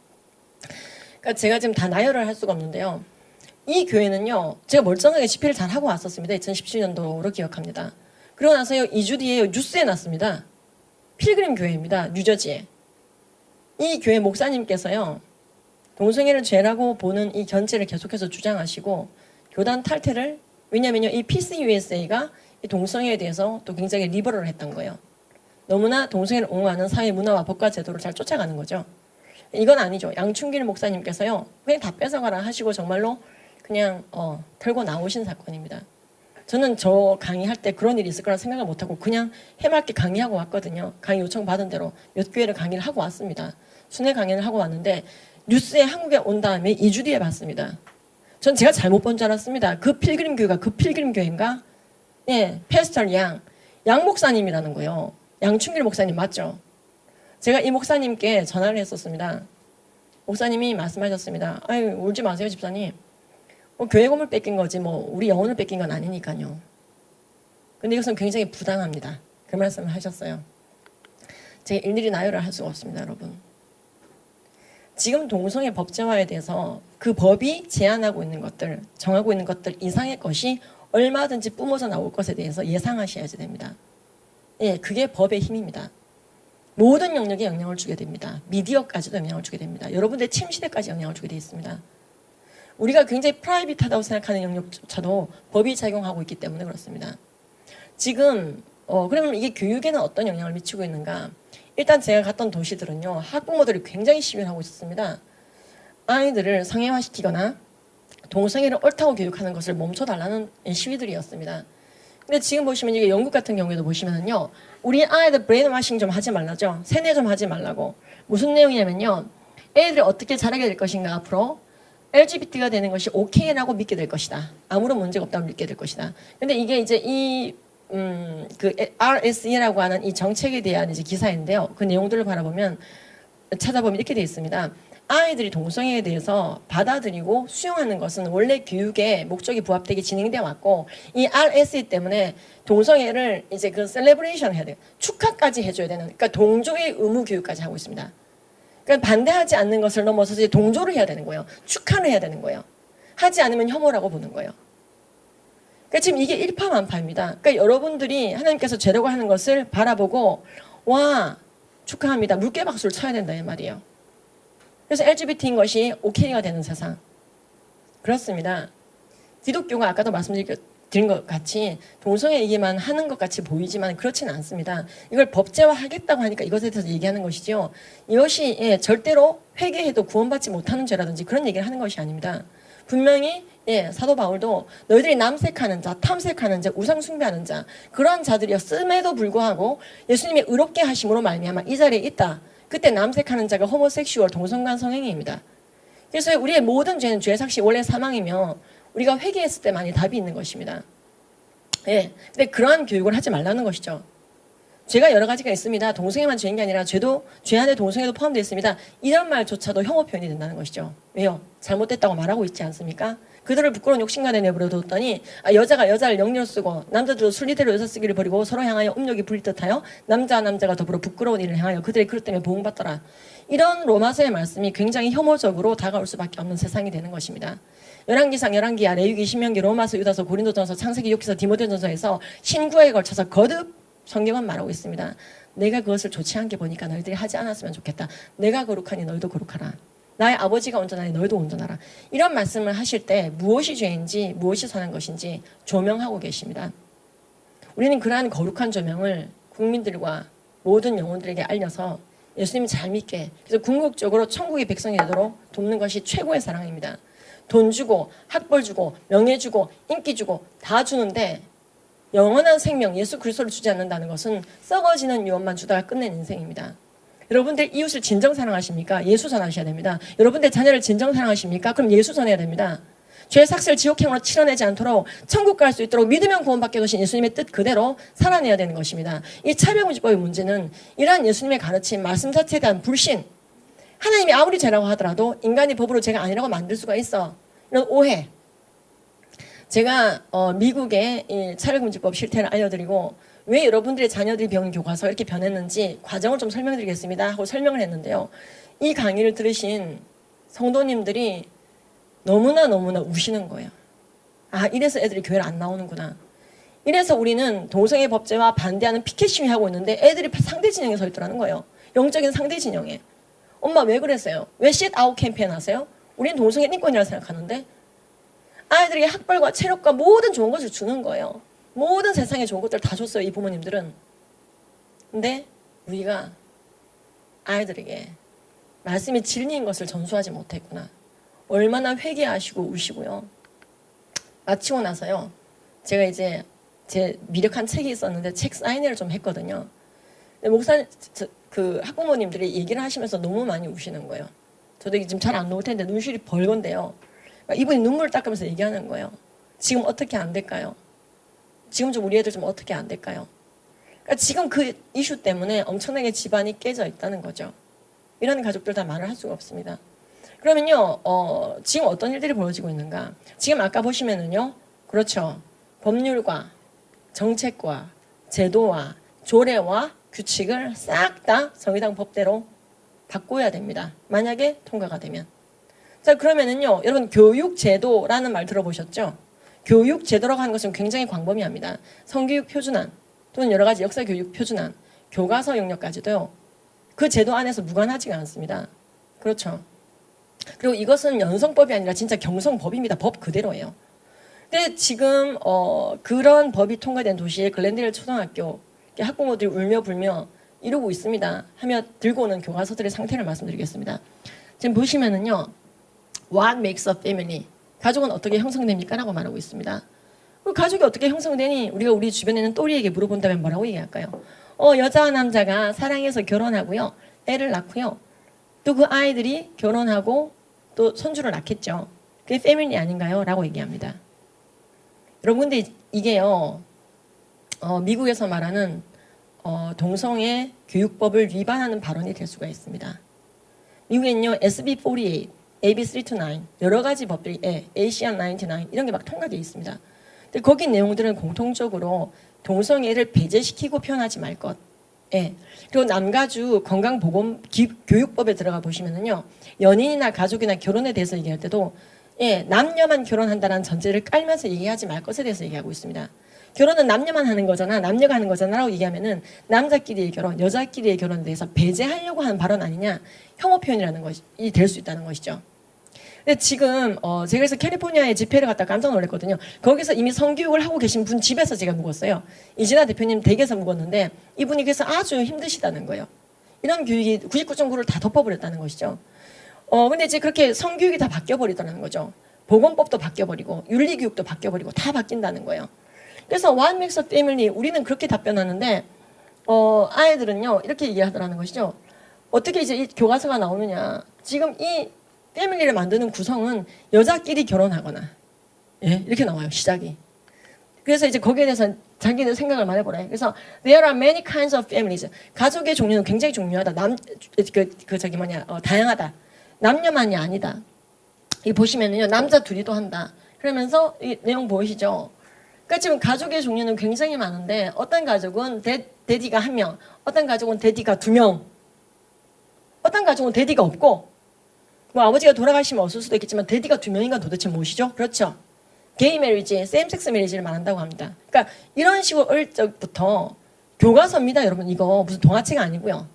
그러니까 제가 지금 다 나열을 할 수가 없는데요. 이 교회는요. 제가 멀쩡하게 집회를 잘 하고 왔었습니다. 2017년도로 기억합니다. 그러고 나서요. 2주 뒤에 뉴스에 났습니다. 필그림 교회입니다. 뉴저지에. 이 교회 목사님께서요. 동성애를 죄라고 보는 이 견제를 계속해서 주장하시고 교단 탈퇴를 왜냐면요. 이 피스 USA가 이 동성애에 대해서 또 굉장히 리버럴을 했던 거예요. 너무나 동성애를 옹호하는 사회 문화와 법과 제도를 잘 쫓아가는 거죠. 이건 아니죠. 양충길 목사님께서요. 그냥 다 뺏어가라 하시고 정말로 그냥 털고 나오신 사건입니다. 저는 저 강의할 때 그런 일이 있을 거라 생각을 못하고 그냥 해맑게 강의하고 왔거든요. 강의 요청 받은 대로 몇 교회를 강의를 하고 왔습니다. 순회 강의를 하고 왔는데 뉴스에 한국에 온 다음에 2주 뒤에 봤습니다. 전 제가 잘못 본 줄 알았습니다. 그 필그림 교회가 그 필그림 교회인가? 예, 패스터 양 목사님이라는 거예요. 양충길 목사님 맞죠? 제가 이 목사님께 전화를 했었습니다. 목사님이 말씀하셨습니다. 아유 울지 마세요 집사님. 교회 건물 뺏긴 거지 우리 영혼을 뺏긴 건 아니니까요. 근데 이것은 굉장히 부당합니다. 그 말씀을 하셨어요. 제가 일일이 나열을 할 수가 없습니다. 여러분. 지금 동성애 법제화에 대해서 그 법이 제한하고 있는 것들, 정하고 있는 것들 이상의 것이 얼마든지 뿜어져 나올 것에 대해서 예상하셔야지 됩니다. 예, 그게 법의 힘입니다. 모든 영역에 영향을 주게 됩니다. 미디어까지도 영향을 주게 됩니다. 여러분들의 침시대까지 영향을 주게 되어 있습니다. 우리가 굉장히 프라이빗하다고 생각하는 영역조차도 법이 작용하고 있기 때문에 그렇습니다. 지금 그러면 이게 교육에는 어떤 영향을 미치고 있는가? 일단 제가 갔던 도시들은요. 학부모들이 굉장히 시위를 하고 있었습니다. 아이들을 성애화시키거나 동성애를 옳다고 교육하는 것을 멈춰달라는 시위들이었습니다. 근데 지금 보시면 이게 영국 같은 경우에도 보시면은요. 우리 아이들 브레인워싱 좀 하지 말라죠. 세뇌 좀 하지 말라고. 무슨 내용이냐면요. 애들이 어떻게 자라게 될 것인가 앞으로 LGBT가 되는 것이 오케이라고 믿게 될 것이다. 아무런 문제가 없다고 믿게 될 것이다. 근데 이게 이제 그 RSE라고 하는 이 정책에 대한 이제 기사인데요. 그 내용들을 바라보면 찾아보면 이렇게 되어 있습니다. 아이들이 동성애에 대해서 받아들이고 수용하는 것은 원래 교육의 목적이 부합되게 진행되어 왔고 이 RSE 때문에 동성애를 이제 그 셀레브레이션 해야 돼요. 축하까지 해줘야 되는 그러니까 동조의 의무 교육까지 하고 있습니다. 그러니까 반대하지 않는 것을 넘어서서 이제 동조를 해야 되는 거예요. 축하를 해야 되는 거예요. 하지 않으면 혐오라고 보는 거예요. 그러니까 지금 이게 일파만파입니다. 그러니까 여러분들이 하나님께서 죄라고 하는 것을 바라보고 와 축하합니다. 물개박수를 쳐야 된다 이 말이에요. 그래서 LGBT인 것이 오케이가 되는 세상. 그렇습니다. 기독교가 아까도 말씀드린 것 같이 동성애 얘기만 하는 것 같이 보이지만 그렇지는 않습니다. 이걸 법제화하겠다고 하니까 이것에 대해서 얘기하는 것이죠. 이것이 절대로 회개해도 구원받지 못하는 죄라든지 그런 얘기를 하는 것이 아닙니다. 분명히 사도 바울도 너희들이 남색하는 자, 탐색하는 자, 우상 숭배하는 자 그러한 자들이었음에도 불구하고 예수님의 의롭게 하심으로 말미암아 이 자리에 있다. 그때 남색하는 자가 호모섹슈얼 동성간 성행위입니다. 그래서 우리의 모든 죄는 죄삭시 원래 사망이며 우리가 회개했을 때만이 답이 있는 것입니다. 예. 근데 그러한 교육을 하지 말라는 것이죠. 죄가 여러 가지가 있습니다. 동성애만 죄인 게 아니라 죄 안에 동성애도 포함되어 있습니다. 이런 말조차도 혐오 표현이 된다는 것이죠. 왜요? 잘못됐다고 말하고 있지 않습니까? 그들을 부끄러운 욕심가에 내버려뒀더니 여자가 여자를 영리로 쓰고 남자들도 순리대로 여자 쓰기를 버리고 서로 향하여 음욕이 불릴 듯하여 남자가 더불어 부끄러운 일을 향하여 그들의 그릇 때문에 보응받더라. 이런 로마서의 말씀이 굉장히 혐오적으로 다가올 수밖에 없는 세상이 되는 것입니다. 열왕기상, 열왕기하, 레위기, 신명기, 로마서, 유다서, 고린도전서, 창세기, 욥기서, 디모데전서에서 신구에 걸쳐서 거듭 성경은 말하고 있습니다. 내가 그것을 좋지 않게 보니까 너희들이 하지 않았으면 좋겠다. 내가 거룩하니 너희도 거룩하라. 나의 아버지가 온전하니 너희도 온전하라. 이런 말씀을 하실 때 무엇이 죄인지 무엇이 선한 것인지 조명하고 계십니다. 우리는 그러한 거룩한 조명을 국민들과 모든 영혼들에게 알려서 예수님이 잘 믿게, 그래서 궁극적으로 천국의 백성이 되도록 돕는 것이 최고의 사랑입니다. 돈 주고 학벌 주고 명예 주고 인기 주고 다 주는데 영원한 생명 예수 그리스도를 주지 않는다는 것은 썩어지는 유언만 주다가 끝낸 인생입니다. 여러분들 이웃을 진정 사랑하십니까? 예수 전하셔야 됩니다. 여러분들 자녀를 진정 사랑하십니까? 그럼 예수 전해야 됩니다. 죄 삭슬 지옥행으로 치러내지 않도록 천국 갈 수 있도록 믿으면 구원받게 하신 예수님의 뜻 그대로 살아내야 되는 것입니다. 이 차별금지법의 문제는 이러한 예수님의 가르침, 말씀 자체에 대한 불신, 하나님이 아무리 죄라고 하더라도 인간이 법으로 죄가 아니라고 만들 수가 있어. 이런 오해. 제가 미국의 이 차별금지법 실태를 알려드리고 왜 여러분들의 자녀들이 배운 교과서 이렇게 변했는지 과정을 좀 설명드리겠습니다 하고 설명을 했는데요. 이 강의를 들으신 성도님들이 너무나 우시는 거예요. 아, 이래서 애들이 교회를 안 나오는구나. 이래서 우리는 동성애 법제와 반대하는 피켓 시위하고 있는데 애들이 상대 진영에 서 있더라는 거예요. 영적인 상대 진영에. 엄마 왜 그랬어요? 왜 쉿아웃 캠페인 하세요? 우리는 동성애 인권이라고 생각하는데 아이들에게 학벌과 체력과 모든 좋은 것을 주는 거예요. 모든 세상에 좋은 것들 다 줬어요. 이 부모님들은. 근데 우리가 아이들에게 말씀이 진리인 것을 전수하지 못했구나. 얼마나 회개하시고 우시고요. 마치고 나서요. 제가 이제 제 미력한 책이 있었는데 책 사인회를 좀 했거든요. 목사님, 그 학부모님들이 얘기를 하시면서 너무 많이 우시는 거예요. 저도 지금 잘 안 나올 텐데 눈시울이 벌건데요. 이분이 눈물을 닦으면서 얘기하는 거예요. 지금 어떻게 안 될까요? 지금 좀 우리 애들 좀 어떻게 안 될까요? 그러니까 지금 그 이슈 때문에 엄청나게 집안이 깨져 있다는 거죠. 이런 가족들 다 말을 할 수가 없습니다. 그러면요, 지금 어떤 일들이 벌어지고 있는가? 지금 아까 보시면은요, 그렇죠. 법률과 정책과 제도와 조례와 규칙을 싹 다 정의당 법대로 바꿔야 됩니다. 만약에 통과가 되면. 자, 그러면은요, 여러분 교육제도라는 말 들어보셨죠? 교육제도라고 하는 것은 굉장히 광범위합니다. 성교육 표준안 또는 여러 가지 역사교육 표준안, 교과서 영역까지도요. 그 제도 안에서 무관하지가 않습니다. 그렇죠. 그리고 이것은 연성법이 아니라 진짜 경성법입니다. 법 그대로예요. 근데 지금 그런 법이 통과된 도시의 글렌데일 초등학교 학부모들이 울며 불며 이러고 있습니다. 하며 들고 오는 교과서들의 상태를 말씀드리겠습니다. 지금 보시면은요. What makes a family? 가족은 어떻게 형성됩니까? 라고 말하고 있습니다. 가족이 어떻게 형성되니? 우리가 우리 주변에 있는 또리에게 물어본다면 뭐라고 얘기할까요? 여자와 남자가 사랑해서 결혼하고요. 애를 낳고요. 또 그 아이들이 결혼하고 또 손주를 낳겠죠. 그게 패밀리 아닌가요? 라고 얘기합니다. 여러분 근데 이게요. 미국에서 말하는 동성애 교육법을 위반하는 발언이 될 수가 있습니다. 미국에는요. SB48, AB329 여러 가지 법들이 ACR 99 이런 게 막 통과되어 있습니다. 근데 거기 내용들은 공통적으로 동성애를 배제시키고 표현하지 말 것. 그리고 남가주 건강보건교육법에 들어가 보시면은요. 연인이나 가족이나 결혼에 대해서 얘기할 때도 남녀만 결혼한다는 전제를 깔면서 얘기하지 말 것에 대해서 얘기하고 있습니다. 결혼은 남녀만 하는 거잖아. 남녀가 하는 거잖아. 라고 얘기하면은 남자끼리의 결혼, 여자끼리의 결혼에 대해서 배제하려고 하는 발언 아니냐. 혐오 표현이라는 것이 될 수 있다는 것이죠. 근데 지금 제가 그래서 캘리포니아에 집회를 갔다 깜짝 놀랐거든요. 거기서 이미 성교육을 하고 계신 분 집에서 제가 묵었어요. 이진아 대표님 댁에서 묵었는데 이분이 그래서 아주 힘드시다는 거예요. 이런 교육이 99.9를 다 덮어버렸다는 것이죠. 근데 이제 그렇게 성교육이 다 바뀌어버리더라는 거죠. 보건법도 바뀌어버리고 윤리교육도 바뀌어버리고 다 바뀐다는 거예요. 그래서 What makes a family? 우리는 그렇게 답변하는데 아이들은요 이렇게 얘기하더라는 것이죠. 어떻게 이제 이 교과서가 나오느냐. 지금 이 패밀리를 만드는 구성은 여자끼리 결혼하거나 이렇게 나와요. 시작이. 그래서 이제 거기에 대해서 자기들 생각을 많이 해보래. 그래서 there are many kinds of families. 가족의 종류는 굉장히 중요하다. 다양하다. 남녀만이 아니다. 이 보시면은요 남자 둘이도 한다. 그러면서 이 내용 보이시죠? 그러니까 지금 가족의 종류는 굉장히 많은데 어떤 가족은 데디가 1명, 어떤 가족은 데디가 2명, 어떤 가족은 데디가 없고 뭐 아버지가 돌아가시면 없을 수도 있겠지만 데디가 2명인가 도대체 무엇이죠? 그렇죠. 게이 메리지, 세임섹스 메리지를 말한다고 합니다. 그러니까 이런 식으로 어릴 적부터 교과서입니다, 여러분. 이거 무슨 동화책 아니고요.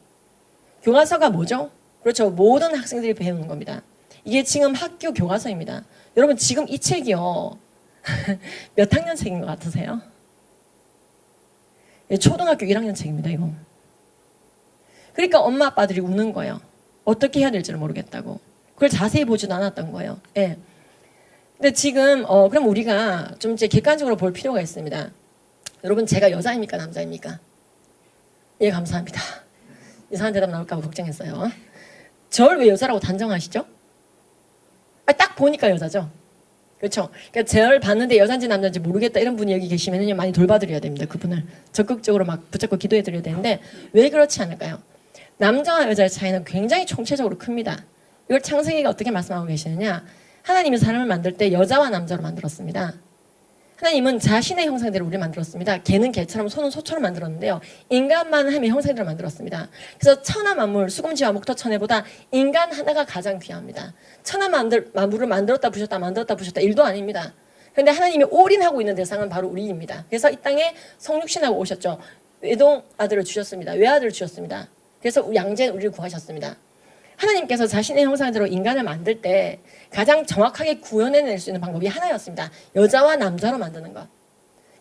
교과서가 뭐죠? 그렇죠. 모든 학생들이 배우는 겁니다. 이게 지금 학교 교과서입니다. 여러분 지금 이 책이요. 몇 학년 책인 것 같으세요? 초등학교 1학년 책입니다, 이거. 그러니까 엄마 아빠들이 우는 거예요. 어떻게 해야 될지를 모르겠다고. 그걸 자세히 보지도 않았던 거예요. 예. 근데 지금 그럼 우리가 좀 이제 객관적으로 볼 필요가 있습니다. 여러분 제가 여자입니까 남자입니까? 예, 감사합니다. 이상한 대답 나올까 봐 걱정했어요. 저를 왜 여자라고 단정하시죠? 딱 보니까 여자죠. 그렇죠. 그러니까 저를 봤는데 여잔지 남잔지 모르겠다 이런 분이 여기 계시면요 많이 돌봐드려야 됩니다. 그분을 적극적으로 막 붙잡고 기도해드려야 되는데 왜 그렇지 않을까요? 남자와 여자의 차이는 굉장히 총체적으로 큽니다. 이걸 창세기가 어떻게 말씀하고 계시느냐? 하나님이 사람을 만들 때 여자와 남자로 만들었습니다. 하나님은 자신의 형상대로 우리를 만들었습니다. 개는 개처럼 소는 소처럼 만들었는데요. 인간만 하면 형상대로 만들었습니다. 그래서 천하 만물, 수금지와 목터 천해보다 인간 하나가 가장 귀합니다. 천하 만물을 만들었다 부셨다 만들었다 부셨다 일도 아닙니다. 그런데 하나님이 올인하고 있는 대상은 바로 우리입니다. 그래서 이 땅에 성육신하고 오셨죠. 외동 아들을 주셨습니다. 외아들을 주셨습니다. 그래서 양자인 우리를 구하셨습니다. 하나님께서 자신의 형상대로 인간을 만들 때 가장 정확하게 구현해낼 수 있는 방법이 하나였습니다. 여자와 남자로 만드는 것.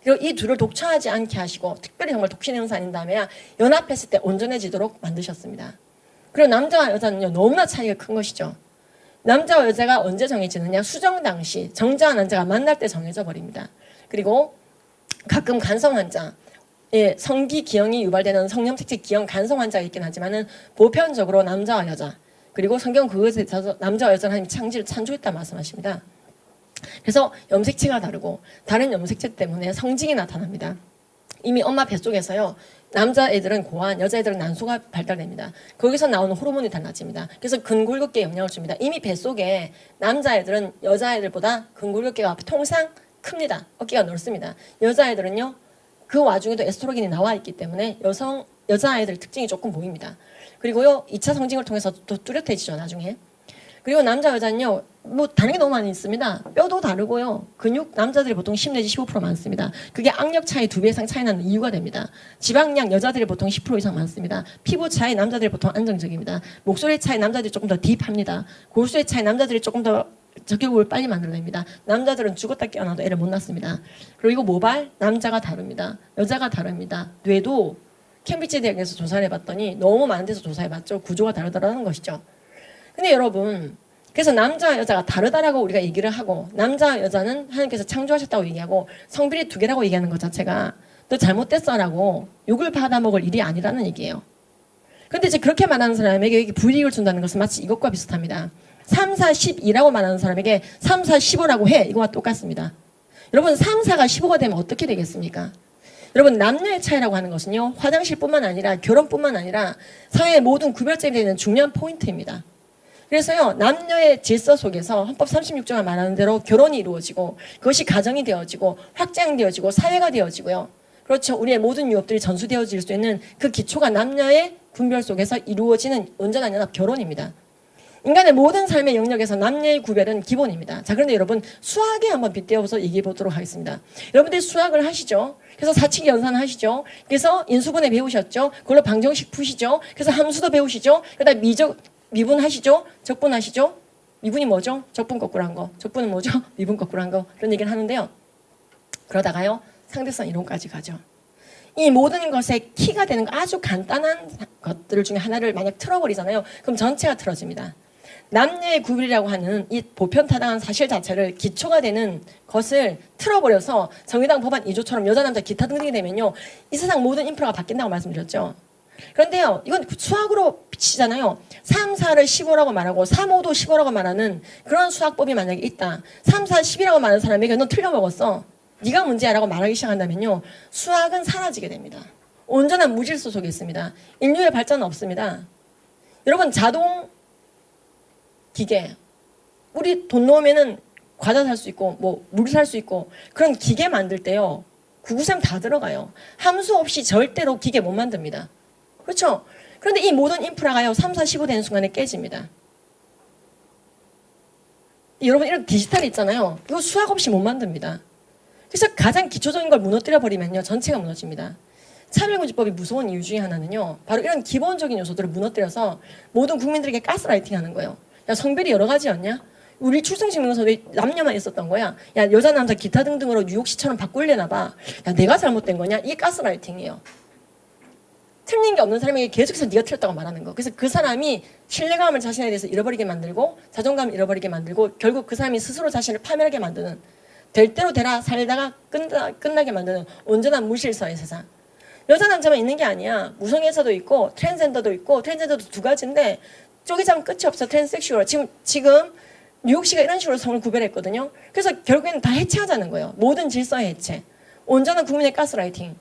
그리고 이 둘을 독처하지 않게 하시고 특별히 정말 독신의 형상인 다음에 연합했을 때 온전해지도록 만드셨습니다. 그리고 남자와 여자는요 너무나 차이가 큰 것이죠. 남자와 여자가 언제 정해지느냐? 수정 당시 정자와 난자가 만날 때 정해져 버립니다. 그리고 가끔 간성 환자, 성기 기형이 유발되는 성염색체 기형 간성 환자가 있긴 하지만은 보편적으로 남자와 여자 그리고 성경 그것에 있어서 남자와 여자는 하나님 창조를 창조했다 말씀하십니다. 그래서 염색체가 다르고 다른 염색체 때문에 성징이 나타납니다. 이미 엄마 뱃속에서요 남자애들은 고환, 여자애들은 난소가 발달됩니다. 거기서 나오는 호르몬이 달라집니다. 그래서 근골격계에 영향을 줍니다. 이미 뱃속에 남자애들은 여자애들보다 근골격계가 통상 큽니다. 어깨가 넓습니다. 여자애들은요 그 와중에도 에스트로겐이 나와 있기 때문에 여자아이들 특징이 조금 보입니다. 그리고요 2차 성징을 통해서 또 뚜렷해지죠 나중에. 그리고 남자 여자는요 뭐 다른 게 너무 많이 있습니다. 뼈도 다르고요 근육 남자들이 보통 10 내지 15% 많습니다. 그게 악력 차이 2배 이상 차이 나는 이유가 됩니다. 지방량 여자들이 보통 10% 이상 많습니다. 피부 차이 남자들이 보통 안정적입니다. 목소리 차이 남자들이 조금 더 딥합니다. 골수의 차이 남자들이 조금 더 적격을 빨리 만들어냅니다. 남자들은 죽었다 깨어나도 애를 못 낳습니다. 그리고 모발 남자가 다릅니다. 여자가 다릅니다. 뇌도 캠브리지 대학에서 조사를 해봤더니 너무 많은 데서 조사해봤죠. 구조가 다르다는 것이죠. 근데 여러분 그래서 남자와 여자가 다르다라고 우리가 얘기를 하고 남자와 여자는 하나님께서 창조하셨다고 얘기하고 성별이 2개라고 얘기하는 것 자체가 너 잘못됐어라고 욕을 받아먹을 일이 아니라는 얘기예요. 그런데 이제 그렇게 말하는 사람에게 불이익을 준다는 것은 마치 이것과 비슷합니다. 3, 4, 12라고 말하는 사람에게 3, 4, 15라고 해. 이거와 똑같습니다. 여러분 3, 4가 15가 되면 어떻게 되겠습니까? 여러분 남녀의 차이라고 하는 것은요. 화장실뿐만 아니라 결혼뿐만 아니라 사회의 모든 구별점이 되는 중요한 포인트입니다. 그래서요. 남녀의 질서 속에서 헌법 36조가 말하는 대로 결혼이 이루어지고 그것이 가정이 되어지고 확장되어지고 사회가 되어지고요. 그렇죠. 우리의 모든 유업들이 전수되어질 수 있는 그 기초가 남녀의 분별 속에서 이루어지는 온전한 연합 결혼입니다. 인간의 모든 삶의 영역에서 남녀의 구별은 기본입니다. 자, 그런데 여러분 수학에 한번 빗대어서 얘기해 보도록 하겠습니다. 여러분들이 수학을 하시죠. 그래서 사칙 연산 하시죠. 그래서 인수분해 배우셨죠. 그걸로 방정식 푸시죠. 그래서 함수도 배우시죠. 그러다 미분 하시죠. 적분 하시죠. 미분이 뭐죠? 적분 거꾸로 한 거. 적분은 뭐죠? 미분 거꾸로 한 거. 그런 얘기를 하는데요. 그러다가요. 상대성 이론까지 가죠. 이 모든 것의 키가 되는 아주 간단한 것들 중에 하나를 만약 틀어버리잖아요. 그럼 전체가 틀어집니다. 남녀의 구별이라고 하는 이 보편타당한 사실 자체를 기초가 되는 것을 틀어버려서 정의당 법안 2조처럼 여자 남자 기타 등등이 되면요. 이 세상 모든 인프라가 바뀐다고 말씀드렸죠. 그런데요. 이건 수학으로 비치잖아요. 3, 4를 15라고 말하고 3, 5도 15라고 말하는 그런 수학법이 만약에 있다. 3, 4, 10이라고 말하는 사람에게 너 틀려먹었어. 네가 문제야 라고 말하기 시작한다면요. 수학은 사라지게 됩니다. 온전한 무질서 속에 있습니다. 인류의 발전은 없습니다. 여러분 자동 기계 우리 돈 넣으면은 과자 살 수 있고 뭐 물 살 수 있고 그런 기계 만들 때요. 구구셈 다 들어가요. 함수 없이 절대로 기계 못 만듭니다. 그렇죠? 그런데 이 모든 인프라가요. 3, 4, 15 되는 순간에 깨집니다. 여러분 이런 디지털 있잖아요. 이거 수학 없이 못 만듭니다. 그래서 가장 기초적인 걸 무너뜨려 버리면요. 전체가 무너집니다. 차별금지법이 무서운 이유 중에 하나는요. 바로 이런 기본적인 요소들을 무너뜨려서 모든 국민들에게 가스라이팅 하는 거예요. 야, 성별이 여러 가지였냐? 우리 출생증명서에 남녀만 있었던 거야. 야, 여자 남자 기타 등등으로 뉴욕시처럼 바꾸려나 봐. 야, 내가 잘못된 거냐? 이게 가스라이팅이에요. 틀린 게 없는 사람에게 계속해서 네가 틀렸다고 말하는 거. 그래서 그 사람이 신뢰감을 자신에 대해서 잃어버리게 만들고 자존감을 잃어버리게 만들고 결국 그 사람이 스스로 자신을 파멸하게 만드는 될 대로 되라 살다가 끝나게 만드는 온전한 무질서의 세상. 여자 남자만 있는 게 아니야. 무성애자도 있고 트랜스젠더도 있고 트랜스젠더도 두 가지인데 쪼개자면 끝이 없어. 트랜스섹슈얼. 지금 뉴욕시가 이런 식으로 성을 구별했거든요. 그래서 결국에는 다 해체하자는 거예요. 모든 질서의 해체. 온전한 국민의 가스라이팅.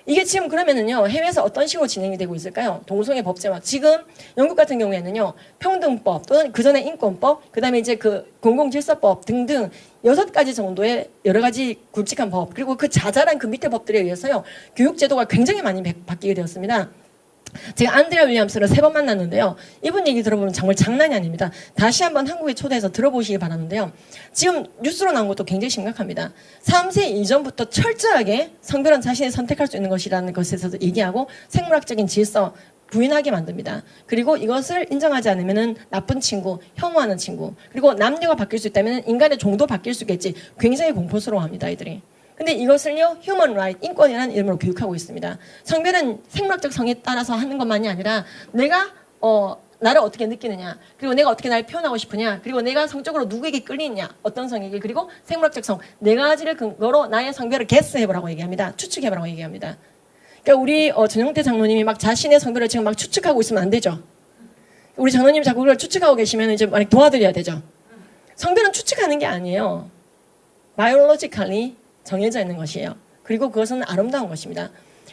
이게 지금 그러면은요, 해외에서 어떤 식으로 진행이 되고 있을까요? 동성애 법제화. 지금 영국 같은 경우에는요, 평등법 또는 그 전에 인권법, 그 다음에 이제 그 공공질서법 등등 6가지 정도의 여러 가지 굵직한 법, 그리고 그 자잘한 그 밑에 법들에 의해서요, 교육제도가 굉장히 많이 바뀌게 되었습니다. 제가 안드레아 윌리엄스를 3번 만났는데요. 이분 얘기 들어보면 정말 장난이 아닙니다. 다시 한번 한국에 초대해서 들어보시기 바라는데요. 지금 뉴스로 나온 것도 굉장히 심각합니다. 3세 이전부터 철저하게 성별은 자신이 선택할 수 있는 것이라는 것에서도 얘기하고 생물학적인 질서 부인하게 만듭니다. 그리고 이것을 인정하지 않으면 나쁜 친구, 혐오하는 친구, 그리고 남녀가 바뀔 수 있다면 인간의 종도 바뀔 수 있겠지. 굉장히 공포스러워합니다. 이들이. 근데 이것을요, 휴먼 라이트, 인권이라는 이름으로 교육하고 있습니다. 성별은 생물학적 성에 따라서 하는 것만이 아니라 내가 나를 어떻게 느끼느냐, 그리고 내가 어떻게 나를 표현하고 싶으냐, 그리고 내가 성적으로 누구에게 끌리느냐, 어떤 성에게, 그리고 생물학적 성, 4가지를 근거로 나의 성별을 게스해보라고 얘기합니다. 추측해보라고 얘기합니다. 그러니까 우리 전용태 장로님이 막 자신의 성별을 지금 막 추측하고 있으면 안 되죠. 우리 장로님이 자꾸 그걸 추측하고 계시면 이제 많이 도와드려야 되죠. 성별은 추측하는 게 아니에요. 바이올로지컬리 정해져 있는 것이에요. 그리고 그것은 아름다운 것입니다.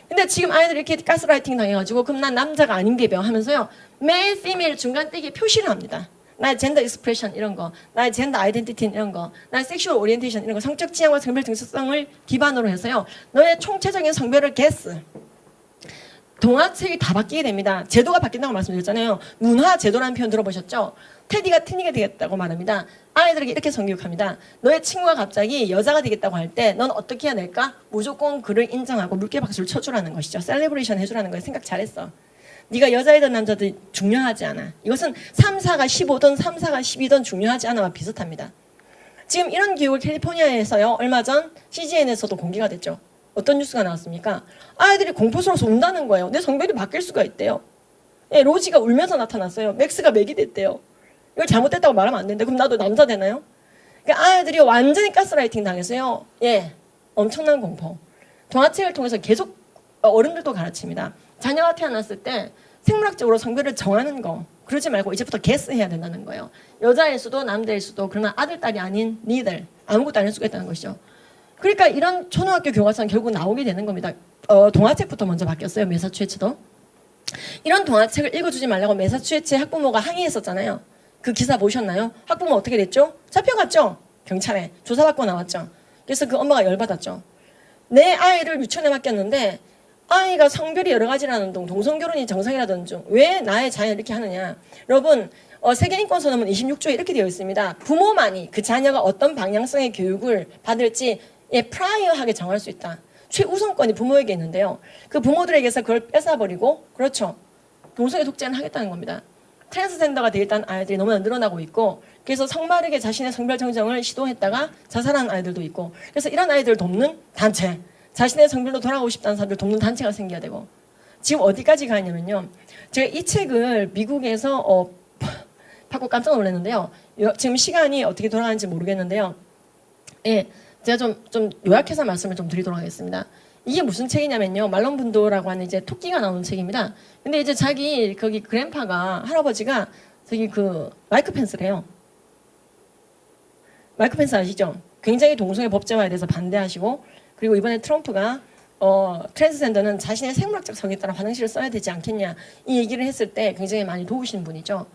근데 지금 아이들이 이렇게 가스라이팅 당해가지고 그럼 난 남자가 아닌 게벼 하면서요. 메일, 피메일 중간 떼기에 표시를 합니다. 나의 젠더 익스프레션 이런 거, 나의 젠더 아이덴티티 이런 거, 나의 섹슈얼 오리엔테이션 이런 거, 성적 지향과 성별 정체성을 기반으로 해서요. 너의 총체적인 성별을 게스. 동화책이 다 바뀌게 됩니다. 제도가 바뀐다고 말씀드렸잖아요. 문화 제도라는 표현 들어보셨죠? 테디가 티니가 되겠다고 말합니다. 아이들에게 이렇게 성교육합니다. 너의 친구가 갑자기 여자가 되겠다고 할 때 넌 어떻게 해야 될까? 무조건 그를 인정하고 물개 박수를 쳐주라는 것이죠. 셀레브레이션 해주라는 거예요. 생각 잘했어. 네가 여자이든 남자든 중요하지 않아. 이것은 3, 4가 15든 3, 4가 12든 중요하지 않아와 비슷합니다. 지금 이런 교육을 캘리포니아에서요. 얼마 전 CGN에서도 공개가 됐죠. 어떤 뉴스가 나왔습니까? 아이들이 공포스러워서 운다는 거예요. 내 성별이 바뀔 수가 있대요. 예, 로지가 울면서 나타났어요. 맥스가 맥이 됐대요. 이걸 잘못됐다고 말하면 안 되는데 그럼 나도 남자 되나요? 그러니까 아이들이 완전히 가스라이팅 당해서요. 예, 엄청난 공포. 동화책을 통해서 계속 어른들도 가르칩니다. 자녀가 태어났을 때 생물학적으로 성별을 정하는 거 그러지 말고 이제부터 게스해야 된다는 거예요. 여자일 수도 남자일 수도 그러나 아들, 딸이 아닌 니들 아무것도 안 할 수가 있다는 것이죠. 그러니까 이런 초등학교 교과서는 결국 나오게 되는 겁니다. 동화책부터 먼저 바뀌었어요. 매사추세츠도. 이런 동화책을 읽어주지 말라고 매사추세츠 학부모가 항의했었잖아요. 그 기사 보셨나요? 학부모 어떻게 됐죠? 잡혀갔죠? 경찰에. 조사받고 나왔죠? 그래서 그 엄마가 열받았죠. 내 아이를 유치원에 맡겼는데 아이가 성별이 여러 가지라는 둥 동성결혼이 정상이라던 중 왜 나의 자녀를 이렇게 하느냐. 여러분 세계인권선언문 26조에 이렇게 되어 있습니다. 부모만이 그 자녀가 어떤 방향성의 교육을 받을지 프라이어하게 정할 수 있다. 최우선권이 부모에게 있는데요. 그 부모들에게서 그걸 뺏어버리고 그렇죠. 동성애 독재는 하겠다는 겁니다. 트랜스젠더가 되겠다는 아이들이 너무나 늘어나고 있고 그래서 성마르게 자신의 성별 정정을 시도했다가 자살하는 아이들도 있고 그래서 이런 아이들을 돕는 단체 자신의 성별로 돌아가고 싶다는 사람들 돕는 단체가 생겨야 되고 지금 어디까지 가냐면요. 제가 이 책을 미국에서 받고 깜짝 놀랐는데요. 지금 시간이 어떻게 돌아가는지 모르겠는데요. 예, 제가 좀 요약해서 말씀을 좀 드리도록 하겠습니다. 이게 무슨 책이냐면요. 말론 분도라고 하는 이제 토끼가 나오는 책입니다. 근데 이제 자기 거기 그랜파가 할아버지가 저기 그 마이크 펜스래요. 마이크 펜스 아시죠? 굉장히 동성애 법제화에 대해서 반대하시고 그리고 이번에 트럼프가 트랜스젠더는 자신의 생물학적 성에 따라 화장실을 써야 되지 않겠냐 이 얘기를 했을 때 굉장히 많이 도우시는 분이죠.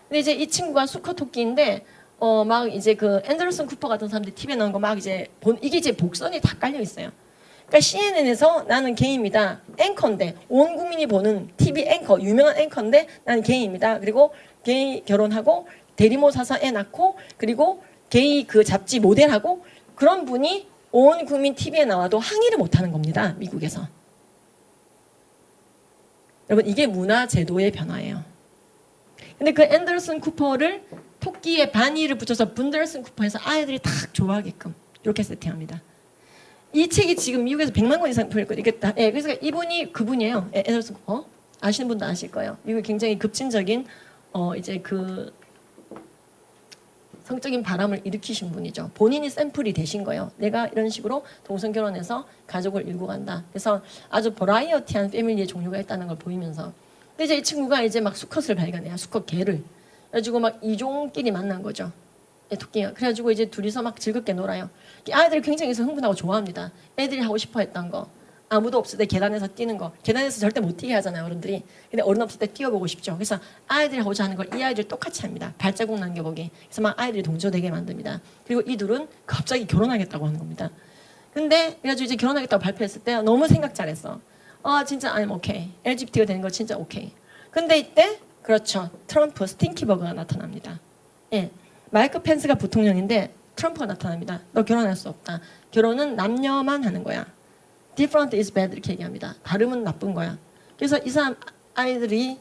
근데 이제 이 친구가 수컷 토끼인데 막 이제 그 앤더슨 쿠퍼 같은 사람들이 TV에 나온 거 막 이제 이게 이제 복선이 다 깔려 있어요. 그러니까 CNN에서 나는 게이입니다. 앵커인데 온 국민이 보는 TV 앵커 유명한 앵커인데 나는 게이입니다. 그리고 게이 결혼하고 대리모 사서 애 낳고 그리고 게이 그 잡지 모델하고 그런 분이 온 국민 TV에 나와도 항의를 못하는 겁니다. 미국에서. 여러분 이게 문화 제도의 변화예요. 근데 그 앤더슨 쿠퍼를 토끼에 바니를 붙여서 분더슨 쿠퍼해서 아이들이 딱 좋아하게끔 이렇게 세팅합니다. 이 책이 지금 미국에서 100만 권 이상 팔렸거든요. 이게 다, 그래서 이분이 그분이에요. 앤더슨 쿠퍼. 아시는 분도 아실 거예요. 미국에 굉장히 급진적인 이제 그 성적인 바람을 일으키신 분이죠. 본인이 샘플이 되신 거예요. 내가 이런 식으로 동성 결혼해서 가족을 이루고 간다. 그래서 아주 버라이어티한 패밀리의 종류가 있다는 걸 보이면서. 근데 이제 이 친구가 이제 막 수컷을 발견해요. 수컷 개를. 그래가지고 막 이종끼리 만난 거죠. 토끼가. 그래가지고 이제 둘이서 막 즐겁게 놀아요. 아이들이 굉장히 흥분하고 좋아합니다. 애들이 하고 싶어 했던 거. 아무도 없을 때 계단에서 뛰는 거. 계단에서 절대 못 뛰게 하잖아요, 어른들이. 근데 어른 없을 때 뛰어보고 싶죠. 그래서 아이들이 하고자 하는 걸 이 아이들 똑같이 합니다. 발자국 남겨보기. 그래서 막 아이들이 동조되게 만듭니다. 그리고 이 둘은 갑자기 결혼하겠다고 하는 겁니다. 근데 그래가지고 이제 결혼하겠다고 발표했을 때 너무 생각 잘했어. 진짜 I'm okay. LGBT가 되는 거 진짜 오케이. 근데 이때 그렇죠. 트럼프 스팅키버그가 나타납니다. 예, 마이크 펜스가 부통령인데 트럼프가 나타납니다. 너 결혼할 수 없다. 결혼은 남녀만 하는 거야. Different is bad 이렇게 얘기합니다. 다름은 나쁜 거야. 그래서 이 사람 아이들이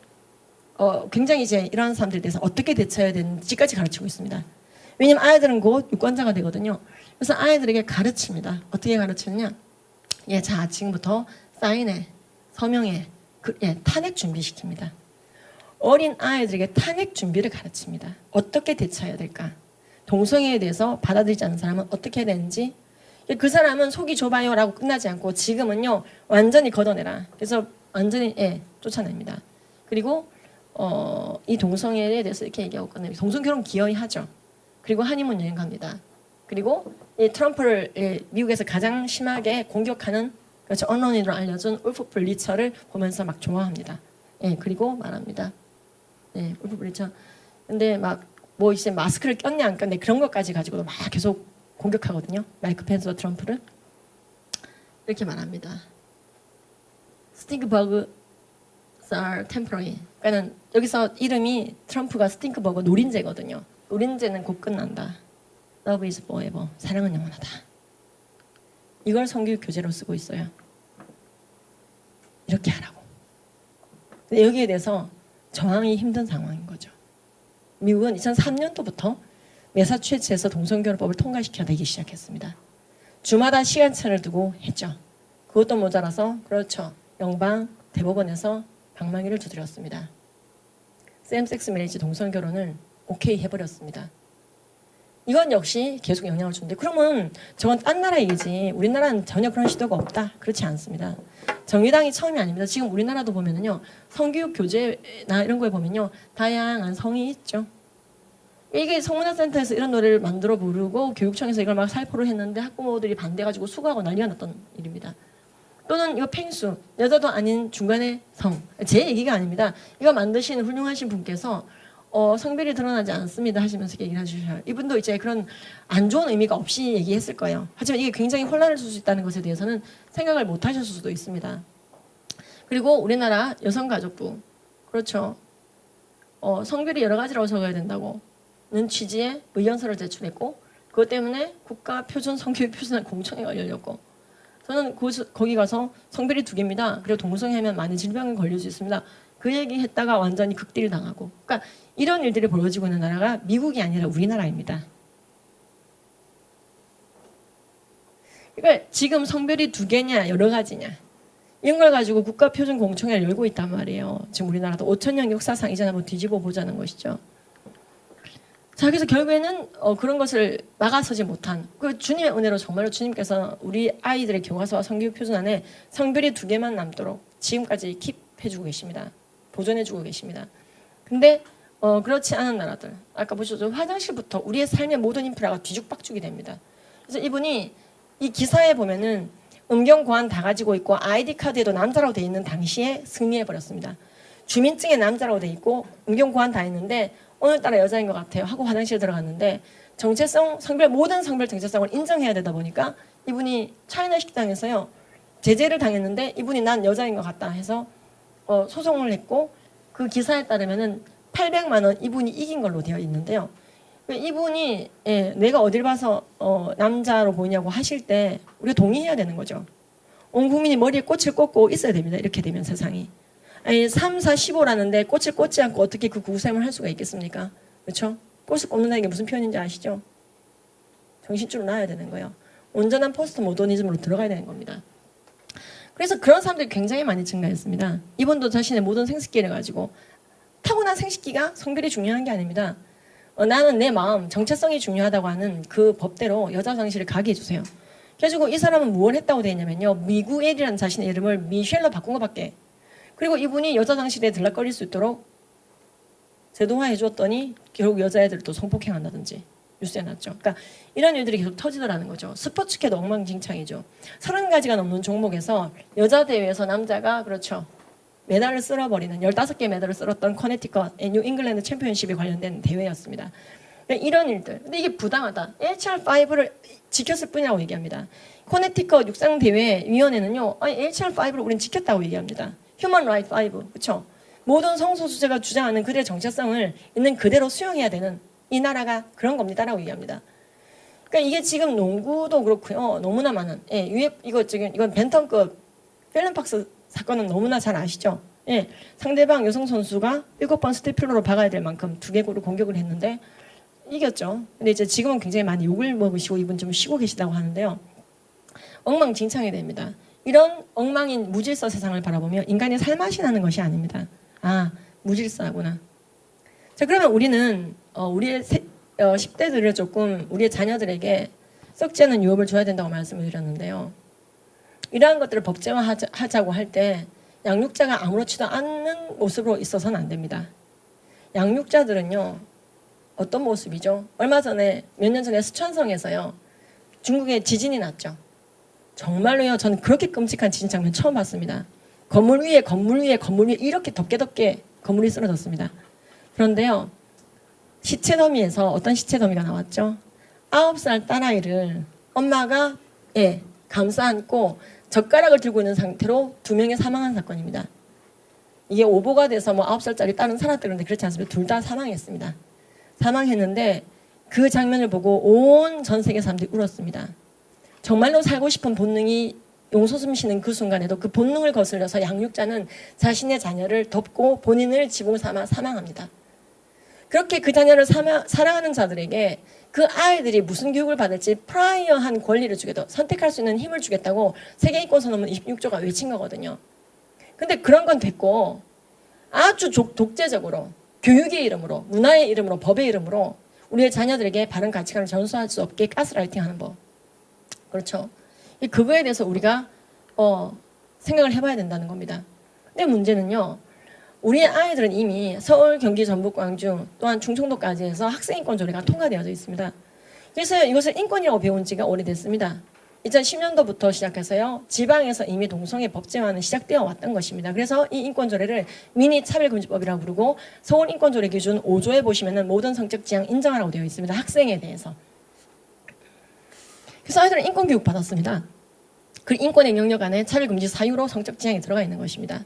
굉장히 이제 이런 사람들에 대해서 어떻게 대처해야 되는지까지 가르치고 있습니다. 왜냐면 아이들은 곧 유권자가 되거든요. 그래서 아이들에게 가르칩니다. 어떻게 가르치느냐? 자 지금부터 사인해, 서명해, 탄핵 준비시킵니다. 어린 아이들에게 탄핵 준비를 가르칩니다. 어떻게 대처해야 될까? 동성애에 대해서 받아들이지 않는 사람은 어떻게 해야 되는지 그 사람은 속이 좁아요 라고 끝나지 않고 지금은요 완전히 걷어내라. 그래서 완전히 쫓아냅니다. 그리고 이 동성애에 대해서 이렇게 얘기하고 끝냅니다. 동성결혼 기어이 하죠. 그리고 한의문 여행 갑니다. 그리고 이 트럼프를 미국에서 가장 심하게 공격하는 그렇죠. 언론인으로 알려준 울프 블리처를 보면서 막 좋아합니다. 그리고 말합니다. 울프 블리처. 근데 막 뭐 이제 마스크를 꼈냐 안 꼈냐 그런 것까지 가지고도 막 계속 공격하거든요. 마이크 펜스와 트럼프를. 이렇게 말합니다. 스팅크버그's are temporary. 그러니까 여기서 이름이 트럼프가 스팅크버그 노린재거든요. 노린재는 곧 끝난다. Love is forever. 사랑은 영원하다. 이걸 성교 교재로 쓰고 있어요. 이렇게 하라고. 근데 여기에 대해서 저항이 힘든 상황인 거죠. 미국은 2003년도부터 매사추세츠에서 동성결혼법을 통과시켜내기 시작했습니다. 주마다 시간차를 두고 했죠. 그것도 모자라서 그렇죠. 연방 대법원에서 방망이를 두드렸습니다. 샘섹스 매리지 동성결혼을 오케이 해버렸습니다. 이건 역시 계속 영향을 주는데 그러면 저건 딴 나라 얘기지 우리나라는 전혀 그런 시도가 없다. 그렇지 않습니다. 정의당이 처음이 아닙니다. 지금 우리나라도 보면은요 성교육 교재나 이런 거에 보면요 다양한 성이 있죠. 이게 성문화센터에서 이런 노래를 만들어 부르고 교육청에서 이걸 막 살포를 했는데 학부모들이 반대가지고 수고하고 난리가 났던 일입니다. 또는 이거 팽수 여자도 아닌 중간의 성 제 얘기가 아닙니다. 이거 만드신 훌륭하신 분께서 성별이 드러나지 않습니다 하시면서 얘기를 해주셔요. 이분도 이제 그런 안 좋은 의미가 없이 얘기했을 거예요. 하지만 이게 굉장히 혼란을 줄 수 있다는 것에 대해서는 생각을 못 하셨을 수도 있습니다. 그리고 우리나라 여성가족부 그렇죠. 성별이 여러 가지라고 적어야 된다고는 취지의 의견서를 제출했고 그것 때문에 국가표준 성교육 표준안 공청회가 열렸고 저는 거기 가서 성별이 2개입니다. 그리고 동성애하면 많은 질병에 걸릴 수 있습니다. 그 얘기 했다가 완전히 극딜 당하고 그러니까 이런 일들이 벌어지고 있는 나라가 미국이 아니라 우리나라입니다. 그러니까 지금 성별이 2개냐 여러 가지냐 이런 걸 가지고 국가표준 공청회를 열고 있단 말이에요. 지금 우리나라도 5,000년 역사상 이제 한번 뒤집어 보자는 것이죠. 자 그래서 결국에는 그런 것을 막아서지 못한 그 주님의 은혜로 정말로 주님께서 우리 아이들의 교과서와 성교육 표준안에 성별이 2개만 남도록 지금까지 킵해주고 계십니다. 보존해주고 계십니다. 근데 그렇지 않은 나라들 아까 보셨죠? 화장실부터 우리의 삶의 모든 인프라가 뒤죽박죽이 됩니다. 그래서 이분이 이 기사에 보면은 음경 고안 다 가지고 있고 아이디 카드에도 남자라고 돼 있는 당시에 승리해버렸습니다. 주민증에 남자라고 돼 있고 음경 고안 다 했는데 오늘따라 여자인 것 같아요 하고 화장실에 들어갔는데 정체성, 성별, 모든 성별 정체성을 인정해야 되다 보니까 이분이 차이나 식당에서요 제재를 당했는데 이분이 난 여자인 것 같다 해서 소송을 했고 그 기사에 따르면은 800만 원 이분이 이긴 걸로 되어 있는데요. 이분이 내가 어딜 봐서 남자로 보이냐고 하실 때 우리가 동의해야 되는 거죠. 온 국민이 머리에 꽃을 꽂고 있어야 됩니다. 이렇게 되면 세상이. 아니 3, 4, 15라는데 꽃을 꽂지 않고 어떻게 그 구셈을 할 수가 있겠습니까? 그렇죠? 꽃을 꽂는다는 게 무슨 표현인지 아시죠? 정신줄을 놔야 되는 거예요. 온전한 포스트 모더니즘으로 들어가야 되는 겁니다. 그래서 그런 사람들이 굉장히 많이 증가했습니다. 이분도 자신의 모든 생식기를 가지고 타고난 생식기가 성별이 중요한 게 아닙니다. 나는 내 마음, 정체성이 중요하다고 하는 그 법대로 여자 화장실을 가게 해주세요. 그래가지고 이 사람은 무엇을 했다고 되어 있냐면요. 미구엘이라는 자신의 이름을 미셸로 바꾼 것밖에. 그리고 이분이 여자 화장실에 들락거릴 수 있도록 제도화해 주었더니 결국 여자애들을 또 성폭행한다든지 뉴스에 났죠. 그러니까 이런 일들이 계속 터지더라는 거죠. 스포츠계도 엉망진창이죠. 30가지가 넘는 종목에서 여자 대회에서 남자가 그렇죠. 메달을 쓸어버리는 15개 메달을 쓸었던 커네티컷 뉴 잉글랜드 챔피언십에 관련된 대회였습니다. 그러니까 이런 일들. 근데 이게 부당하다. HR5를 지켰을 뿐이라고 얘기합니다. 커네티컷 육상대회위원회는요. HR5를 우린 지켰다고 얘기합니다. 휴먼 라이트 5. 그렇죠? 모든 성소수자가 주장하는 그들의 정체성을 있는 그대로 수용해야 되는 이 나라가 그런 겁니다라고 얘기합니다. 그러니까 이게 지금 농구도 그렇고요. 너무나 많은 이건 벤턴급 펠렌팍스 사건은 너무나 잘 아시죠? 상대방 여성 선수가 7번 스테필러로 박아야 될 만큼 2개골을 공격을 했는데 이겼죠. 근데 이제 지금은 굉장히 많이 욕을 먹으시고 이분 좀 쉬고 계시다고 하는데요. 엉망진창이 됩니다. 이런 엉망인 무질서 세상을 바라보며 인간이 살맛이 나는 것이 아닙니다. 무질서하구나. 자, 그러면 우리는 우리의 10대들을 조금 우리의 자녀들에게 썩지 않은 유업을 줘야 된다고 말씀을 드렸는데요. 이러한 것들을 법제화하자고 할 때 양육자가 아무렇지도 않는 모습으로 있어서는 안 됩니다. 양육자들은요. 어떤 모습이죠? 몇 년 전에 스촨성에서요. 중국에 지진이 났죠. 정말로요. 저는 그렇게 끔찍한 지진 장면 처음 봤습니다. 건물 위에 이렇게 덮개 건물이 쓰러졌습니다. 그런데요. 시체 더미에서 어떤 시체 더미가 나왔죠? 9살 딸아이를 엄마가 감싸 안고 젓가락을 들고 있는 상태로 2명이 사망한 사건입니다. 이게 오보가 돼서 9살짜리 딸은 살았다는데 그렇지 않습니다. 둘 다 사망했습니다. 사망했는데 그 장면을 보고 온 전 세계 사람들이 울었습니다. 정말로 살고 싶은 본능이 용솟음 쉬는 그 순간에도 그 본능을 거슬려서 양육자는 자신의 자녀를 덮고 본인을 지붕 삼아 사망합니다. 그렇게 그 자녀를 사랑하는 자들에게 그 아이들이 무슨 교육을 받을지 프라이어한 권리를 주겠다. 선택할 수 있는 힘을 주겠다고 세계인권선언문 26조가 외친 거거든요. 근데 그런 건 됐고 아주 독재적으로 교육의 이름으로 문화의 이름으로 법의 이름으로 우리의 자녀들에게 바른 가치관을 전수할 수 없게 가스라이팅하는 법. 그렇죠. 그거에 대해서 우리가 생각을 해봐야 된다는 겁니다. 근데 문제는요. 우리 아이들은 이미 서울, 경기, 전북, 광주 또한 충청도까지 해서 학생인권 조례가 통과되어져 있습니다. 그래서 이것을 인권이라고 배운 지가 오래됐습니다. 2010년도부터 시작해서요. 지방에서 이미 동성애 법제화는 시작되어 왔던 것입니다. 그래서 이 인권조례를 미니 차별금지법이라고 부르고 서울인권조례 기준 5조에 보시면은 모든 성적 지향 인정하라고 되어 있습니다. 학생에 대해서. 그래서 아이들은 인권교육 받았습니다. 그 인권의 영역 안에 차별금지 사유로 성적 지향이 들어가 있는 것입니다.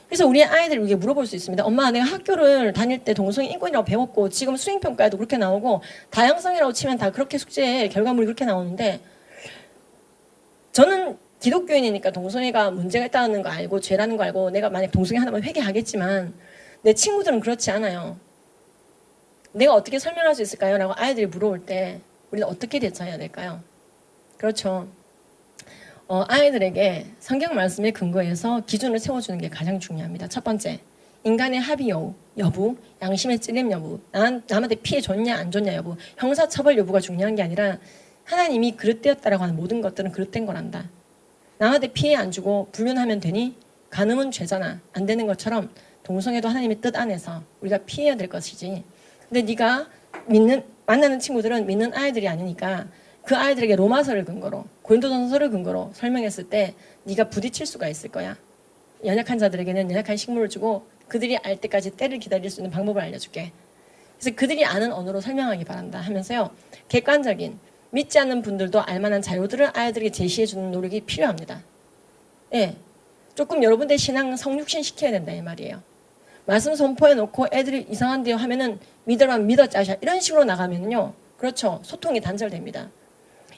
그래서 우리 아이들에게 물어볼 수 있습니다. 엄마, 내가 학교를 다닐 때 동성애 인권이라고 배웠고 지금 수행평가에도 그렇게 나오고 다양성이라고 치면 다 그렇게 숙제에 결과물이 그렇게 나오는데 저는 기독교인이니까 동성애가 문제가 있다는 거 알고 죄라는 거 알고 내가 만약 동성애 하나만 회개하겠지만 내 친구들은 그렇지 않아요. 내가 어떻게 설명할 수 있을까요? 라고 아이들이 물어볼 때 우리는 어떻게 대처해야 될까요? 그렇죠. 아이들에게 성경 말씀에 근거해서 기준을 세워주는 게 가장 중요합니다. 첫 번째, 인간의 합의 여부, 양심의 찔림 여부, 남한테 피해 줬냐 안 줬냐 여부, 형사처벌 여부가 중요한 게 아니라 하나님이 그릇되었다라고 하는 모든 것들은 그릇된 거란다. 남한테 피해 안 주고 불륜하면 되니? 간음은 죄잖아. 안 되는 것처럼 동성애도 하나님의 뜻 안에서 우리가 피해야 될 것이지. 근데 네가 만나는 친구들은 믿는 아이들이 아니니까 그 아이들에게 로마서를 근거로 고린도전서를 근거로 설명했을 때 네가 부딪힐 수가 있을 거야. 연약한 자들에게는 연약한 식물을 주고 그들이 알 때까지 때를 기다릴 수 있는 방법을 알려줄게. 그래서 그들이 아는 언어로 설명하기 바란다 하면서요. 객관적인 믿지 않는 분들도 알만한 자료들을 아이들에게 제시해주는 노력이 필요합니다. 예, 조금 여러분들 신앙 성육신 시켜야 된다 이 말이에요. 말씀 선포해놓고 애들이 이상한데요 하면은 믿으라면 믿어 짜샤 이런 식으로 나가면요. 그렇죠. 소통이 단절됩니다.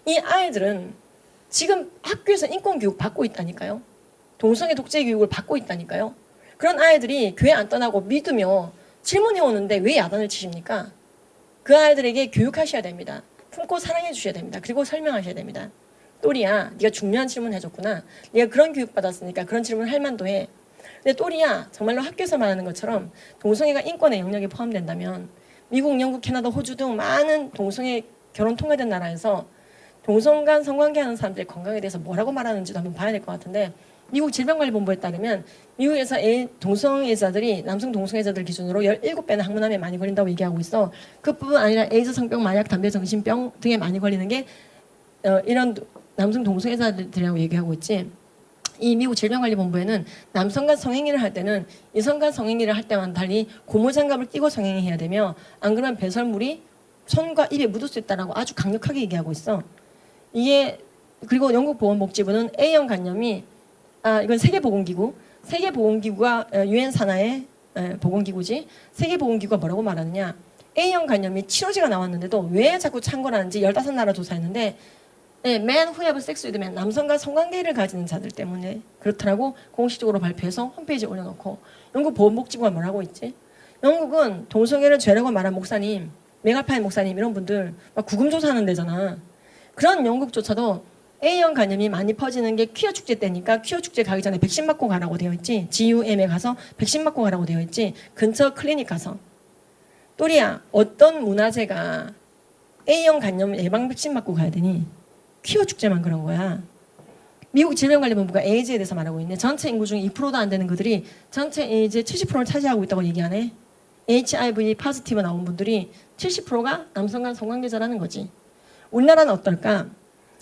이 아이들은 지금 학교에서 인권교육 받고 있다니까요. 동성애 독재 교육을 받고 있다니까요. 그런 아이들이 교회 안 떠나고 믿으며 질문해 오는데 왜 야단을 치십니까? 그 아이들에게 교육하셔야 됩니다. 품고 사랑해 주셔야 됩니다. 그리고 설명하셔야 됩니다. 또리야, 네가 중요한 질문 해줬구나. 네가 그런 교육 받았으니까 그런 질문 할 만도 해. 근데 또리야, 정말로 학교에서 말하는 것처럼 동성애가 인권의 영역에 포함된다면 미국, 영국, 캐나다, 호주 등 많은 동성애 결혼 통과된 나라에서 동성 간 성관계하는 사람들의 건강에 대해서 뭐라고 말하는지도 한번 봐야 될 것 같은데 미국 질병관리본부에 따르면 미국에서 동성애자들이 남성 동성애자들 기준으로 17배나 항문암에 많이 걸린다고 얘기하고 있어. 그뿐 아니라 에이즈, 성병, 마약, 담배, 정신병 등에 많이 걸리는 게 이런 남성 동성애자들이라고 얘기하고 있지. 이 미국 질병관리본부에는 남성 간 성행위를 할 때는 이성 간 성행위를 할 때와는 달리 고무장갑을 끼고 성행위해야 되며 안 그러면 배설물이 손과 입에 묻을 수 있다라고 아주 강력하게 얘기하고 있어. 이게 그리고 영국 보건복지부는 A형 간염이 이건 세계보건기구가 유엔 산하의 보건기구지. 세계보건기구가 뭐라고 말하느냐. A형 간염이 치료제가 나왔는데도 왜 자꾸 창궐하는지 15나라 조사했는데 man who have sex with men, 남성과 성관계를 가지는 자들 때문에 그렇더라고 공식적으로 발표해서 홈페이지에 올려놓고 영국 보건복지부가 뭐라고 있지? 영국은 동성애를 죄라고 말한 목사님, 메갈파인 목사님 이런 분들 막 구금조사하는 데잖아. 그런 영국조차도 A형 간염이 많이 퍼지는 게 퀴어 축제 때니까 퀴어 축제 가기 전에 백신 맞고 가라고 되어 있지. GUM에 가서 백신 맞고 가라고 되어 있지. 근처 클리닉 가서. 또리야, 어떤 문화재가 A형 간염 예방 백신 맞고 가야 되니? 퀴어 축제만 그런 거야. 미국 질병관리본부가 에이즈에 대해서 말하고 있네. 전체 인구 중 2%도 안 되는 그들이 전체 에이즈의 70%를 차지하고 있다고 얘기하네. HIV 포지티브 나온 분들이 70%가 남성 간 성관계자라는 거지. 우리나라는 어떨까?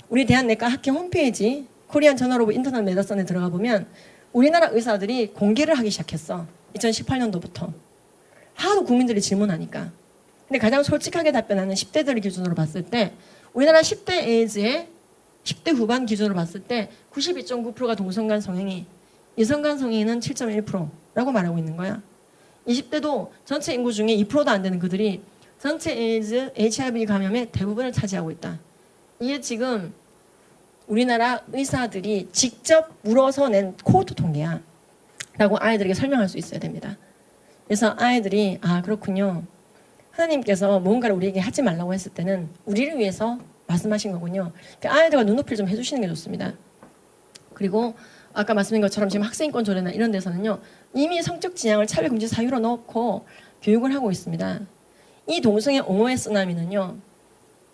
우리 대한내과학회 홈페이지 코리안 저널 오브 인터널 메디슨에 들어가 보면 우리나라 의사들이 공개를 하기 시작했어. 2018년도부터. 하도 국민들이 질문하니까. 근데 가장 솔직하게 답변하는 10대들 기준으로 봤을 때 우리나라 10대 에이즈의 10대 후반 기준으로 봤을 때 92.9%가 동성간 성행위, 이성간 성행위는 7.1%라고 말하고 있는 거야. 20대도 전체 인구 중에 2%도 안 되는 그들이 전체 에이즈, HIV 감염의 대부분을 차지하고 있다. 이게 지금 우리나라 의사들이 직접 물어서 낸 코호트 통계야. 라고 아이들에게 설명할 수 있어야 됩니다. 그래서 아이들이 그렇군요. 하나님께서 뭔가를 우리에게 하지 말라고 했을 때는 우리를 위해서 말씀하신 거군요. 그러니까 아이들과 눈높이를 좀 해주시는 게 좋습니다. 그리고 아까 말씀드린 것처럼 지금 학생인권 조례나 이런 데서는요. 이미 성적 지향을 차별금지 사유로 넣고 교육을 하고 있습니다. 이 동성애 옹호의 쓰나미는요.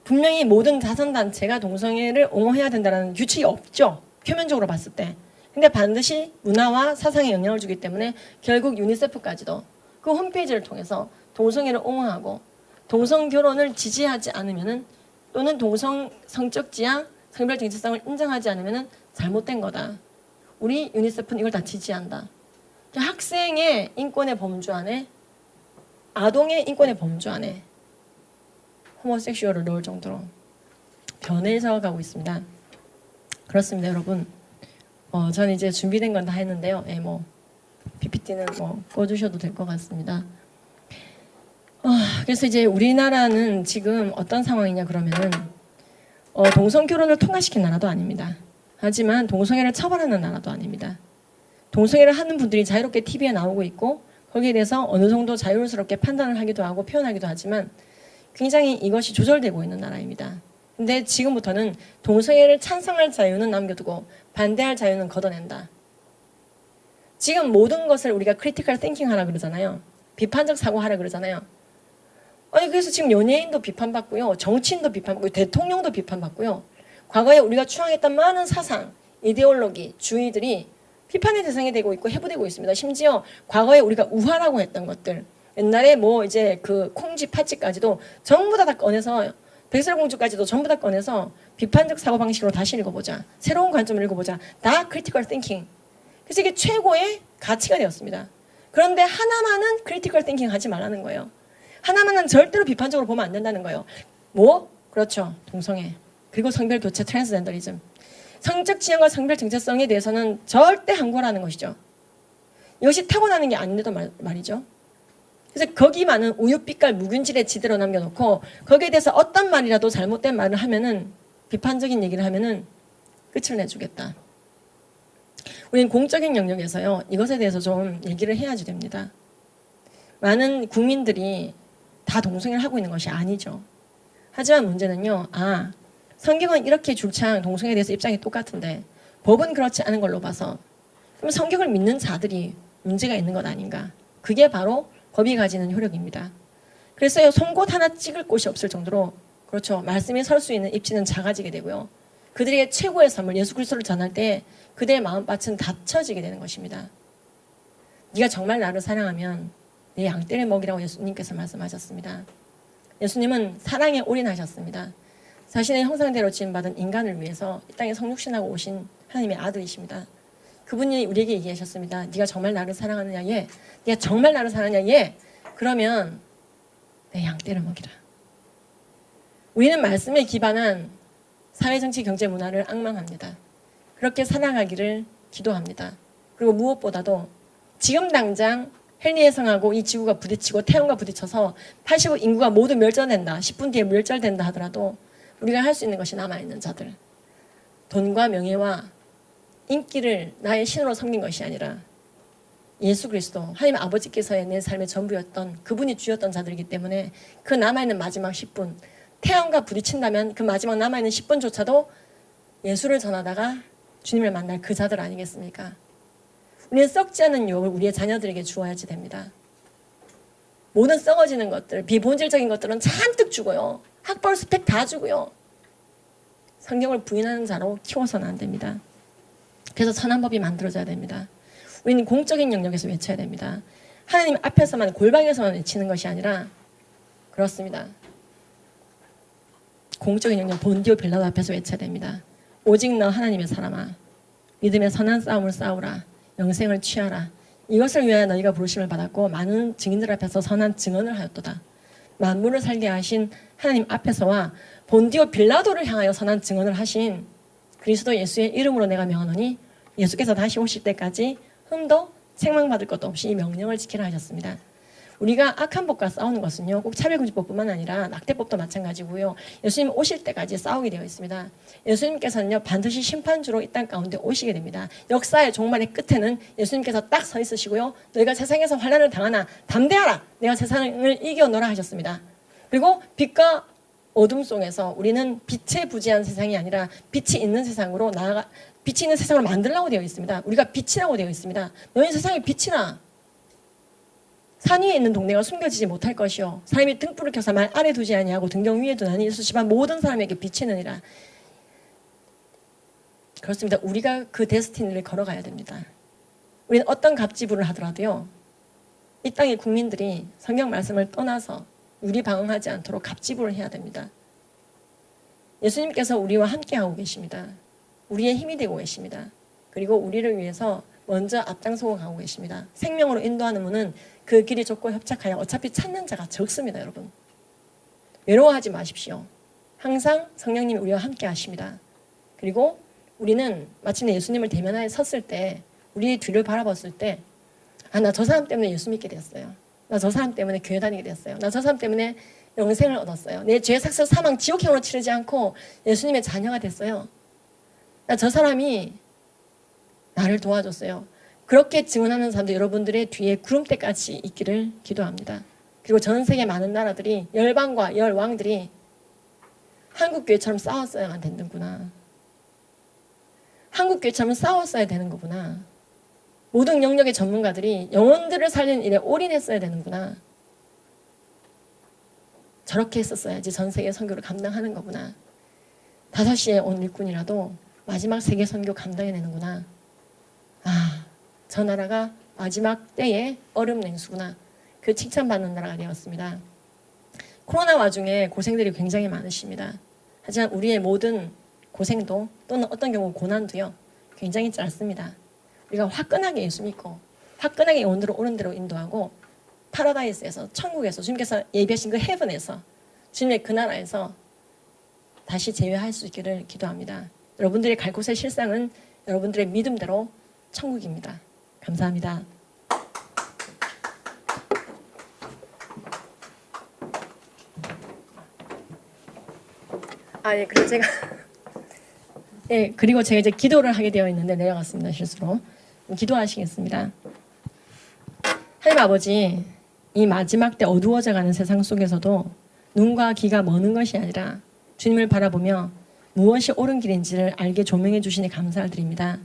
분명히 모든 자선단체가 동성애를 옹호해야 된다는 규칙이 없죠. 표면적으로 봤을 때. 근데 반드시 문화와 사상에 영향을 주기 때문에 결국 유니세프까지도 그 홈페이지를 통해서 동성애를 옹호하고 동성 결혼을 지지하지 않으면은 또는 동성 성적 지향, 성별 정체성을 인정하지 않으면은 잘못된 거다. 우리 유니세프는 이걸 다 지지한다. 학생의 인권의 범주 안에 아동의 인권의 범주 안에 호모섹슈얼을 넣을 정도로 변해서 가고 있습니다. 그렇습니다, 여러분. 저는 이제 준비된 건 다 했는데요. PPT는 꺼주셔도 될 것 같습니다. 그래서 이제 우리나라는 지금 어떤 상황이냐 그러면은 동성 결혼을 통과시킨 나라도 아닙니다. 하지만 동성애를 처벌하는 나라도 아닙니다. 동성애를 하는 분들이 자유롭게 TV에 나오고 있고 거기에 대해서 어느 정도 자유스럽게 판단을 하기도 하고 표현하기도 하지만 굉장히 이것이 조절되고 있는 나라입니다. 근데 지금부터는 동성애를 찬성할 자유는 남겨두고 반대할 자유는 걷어낸다. 지금 모든 것을 우리가 크리티컬 띵킹 하라 그러잖아요. 비판적 사고하라 그러잖아요. 그래서 지금 연예인도 비판받고요. 정치인도 비판받고요. 대통령도 비판받고요. 과거에 우리가 추앙했던 많은 사상, 이데올로기, 주의들이 비판의 대상이 되고 있고 해부되고 있습니다. 심지어 과거에 우리가 우화라고 했던 것들, 옛날에 이제 그 콩쥐 팥쥐까지도 전부 다 꺼내서 백설공주까지도 전부 다 꺼내서 비판적 사고방식으로 다시 읽어보자. 새로운 관점을 읽어보자. 다 크리티컬 띵킹. 그래서 이게 최고의 가치가 되었습니다. 그런데 하나만은 크리티컬 띵킹 하지 말라는 거예요. 하나만은 절대로 비판적으로 보면 안 된다는 거예요. 뭐? 그렇죠. 동성애. 그리고 성별 교체 트랜스젠더리즘. 성적 지향과 성별 정체성에 대해서는 절대 항거라는 것이죠. 이것이 타고나는 게 아닌데도 말이죠. 그래서 거기 많은 우유빛깔 묵은질의 지대로 남겨놓고 거기에 대해서 어떤 말이라도 잘못된 말을 하면은 비판적인 얘기를 하면은 끝을 내주겠다. 우리는 공적인 영역에서요. 이것에 대해서 좀 얘기를 해야지 됩니다. 많은 국민들이 다 동성애를 하고 있는 것이 아니죠. 하지만 문제는요. 성경은 이렇게 줄창 동성애에 대해서 입장이 똑같은데 법은 그렇지 않은 걸로 봐서 그럼 성경을 믿는 자들이 문제가 있는 것 아닌가. 그게 바로 법이 가지는 효력입니다. 그래서 송곳 하나 찍을 곳이 없을 정도로 그렇죠. 말씀이 설 수 있는 입지는 작아지게 되고요. 그들에게 최고의 선물 예수 그리스도를 전할 때 그들의 마음밭은 닫혀지게 되는 것입니다. 네가 정말 나를 사랑하면 내 양떼를 먹이라고 예수님께서 말씀하셨습니다. 예수님은 사랑에 올인하셨습니다. 자신의 형상대로 지음받은 인간을 위해서 이 땅에 성육신하고 오신 하나님의 아들이십니다. 그분이 우리에게 얘기하셨습니다. 네가 정말 나를 사랑하느냐? 예. 네가 정말 나를 사랑하느냐? 예. 그러면 내 양떼를 먹이라. 우리는 말씀에 기반한 사회, 정치, 경제, 문화를 앙망합니다. 그렇게 살아가기를 기도합니다. 그리고 무엇보다도 지금 당장 헬리해성하고 이 지구가 부딪히고 태양과 부딪혀서 80억 인구가 모두 멸절된다. 10분 뒤에 멸절된다 하더라도 우리가 할 수 있는 것이 남아있는 자들. 돈과 명예와 인기를 나의 신으로 섬긴 것이 아니라 예수 그리스도 하나님 아버지께서의 내 삶의 전부였던 그분이 주였던 자들이기 때문에 그 남아있는 마지막 10분 태양과 부딪힌다면 그 마지막 남아있는 10분조차도 예수를 전하다가 주님을 만날 그 자들 아니겠습니까? 우리는 썩지 않은 유업을 우리의 자녀들에게 주어야지 됩니다. 모든 썩어지는 것들, 비본질적인 것들은 잔뜩 주고요. 학벌 스펙 다 주고요. 성경을 부인하는 자로 키워서는 안 됩니다. 그래서 선한 법이 만들어져야 됩니다. 우리는 공적인 영역에서 외쳐야 됩니다. 하나님 앞에서만 골방에서만 외치는 것이 아니라 그렇습니다. 공적인 영역 본디오 빌라도 앞에서 외쳐야 됩니다. 오직 너 하나님의 사람아 믿음의 선한 싸움을 싸우라. 영생을 취하라. 이것을 위하여 너희가 부르심을 받았고 많은 증인들 앞에서 선한 증언을 하였도다. 만물을 살게 하신 하나님 앞에서와 본디오 빌라도를 향하여 선한 증언을 하신 그리스도 예수의 이름으로 내가 명하노니 예수께서 다시 오실 때까지 흠도 책망받을 것도 없이 이 명령을 지키라 하셨습니다. 우리가 악한 법과 싸우는 것은요, 꼭 차별금지법뿐만 아니라 낙태법도 마찬가지고요. 예수님 오실 때까지 싸우게 되어 있습니다. 예수님께서는요, 반드시 심판주로 이 땅 가운데 오시게 됩니다. 역사의 종말의 끝에는 예수님께서 딱 서 있으시고요. 너희가 세상에서 환난을 당하나 담대하라. 내가 세상을 이겨노라 하셨습니다. 그리고 빛과 어둠 속에서 우리는 빛에 부재한 세상이 아니라 빛이 있는 세상으로 나아가 빛이 있는 세상으로 만들라고 되어 있습니다. 우리가 빛이라고 되어 있습니다. 너희 세상에 빛이나 산 위에 있는 동네가 숨겨지지 못할 것이요 사람이 등불을 켜서 말 아래 두지 아니하고 등경 위에 두나니 예수 집안 모든 사람에게 비치느니라. 그렇습니다. 우리가 그 데스티니를 걸어가야 됩니다. 우리는 어떤 갑지부를 하더라도요, 이 땅의 국민들이 성경 말씀을 떠나서 유리방황하지 않도록 갑지부를 해야 됩니다. 예수님께서 우리와 함께하고 계십니다. 우리의 힘이 되고 계십니다. 그리고 우리를 위해서 먼저 앞장서고 가고 계십니다. 생명으로 인도하는 문은 그 길이 좁고 협착하여 어차피 찾는 자가 적습니다. 여러분, 외로워하지 마십시오. 항상 성령님이 우리와 함께 하십니다. 그리고 우리는 마침내 예수님을 대면하여 섰을 때 우리의 뒤를 바라봤을 때 나 저 사람 때문에 예수 믿게 되었어요. 나 저 사람 때문에 교회 다니게 되었어요. 나 저 사람 때문에 영생을 얻었어요. 내 죄 삭슬 사망 지옥형으로 치르지 않고 예수님의 자녀가 됐어요. 나 저 사람이 나를 도와줬어요. 그렇게 증언하는 사람도 여러분들의 뒤에 구름대까지 있기를 기도합니다. 그리고 전 세계 많은 나라들이 열방과 열왕들이 한국교회처럼 싸웠어야만 되는구나. 한국교회처럼 싸웠어야 되는 거구나. 모든 영역의 전문가들이 영혼들을 살리는 일에 올인했어야 되는구나. 저렇게 했었어야지 전 세계 선교를 감당하는 거구나. 5시에 온 일꾼이라도 마지막 세계 선교 감당해내는구나. 저 나라가 마지막 때의 얼음 냉수구나. 그 칭찬받는 나라가 되었습니다. 코로나 와중에 고생들이 굉장히 많으십니다. 하지만 우리의 모든 고생도 또는 어떤 경우 고난도요, 굉장히 짧습니다. 우리가 화끈하게 예수 믿고 화끈하게 영혼들을 옳은 대로 인도하고 파라다이스에서, 천국에서, 주님께서 예비하신 그 헤븐에서, 주님의 그 나라에서 다시 재회할 수 있기를 기도합니다. 여러분들이 갈 곳의 실상은 여러분들의 믿음대로 천국입니다. 감사합니다. 예, 그리고 제가 그리고 제가 이제 기도를 하게 되어 있는데 내려갔습니다. 실수로. 기도하시겠습니다. 하나님 아버지, 이 마지막 때 어두워져가는 세상 속에서도 눈과 귀가 머는 것이 아니라 주님을 바라보며 무엇이 옳은 길인지를 알게 조명해 주시니 감사를 드립니다.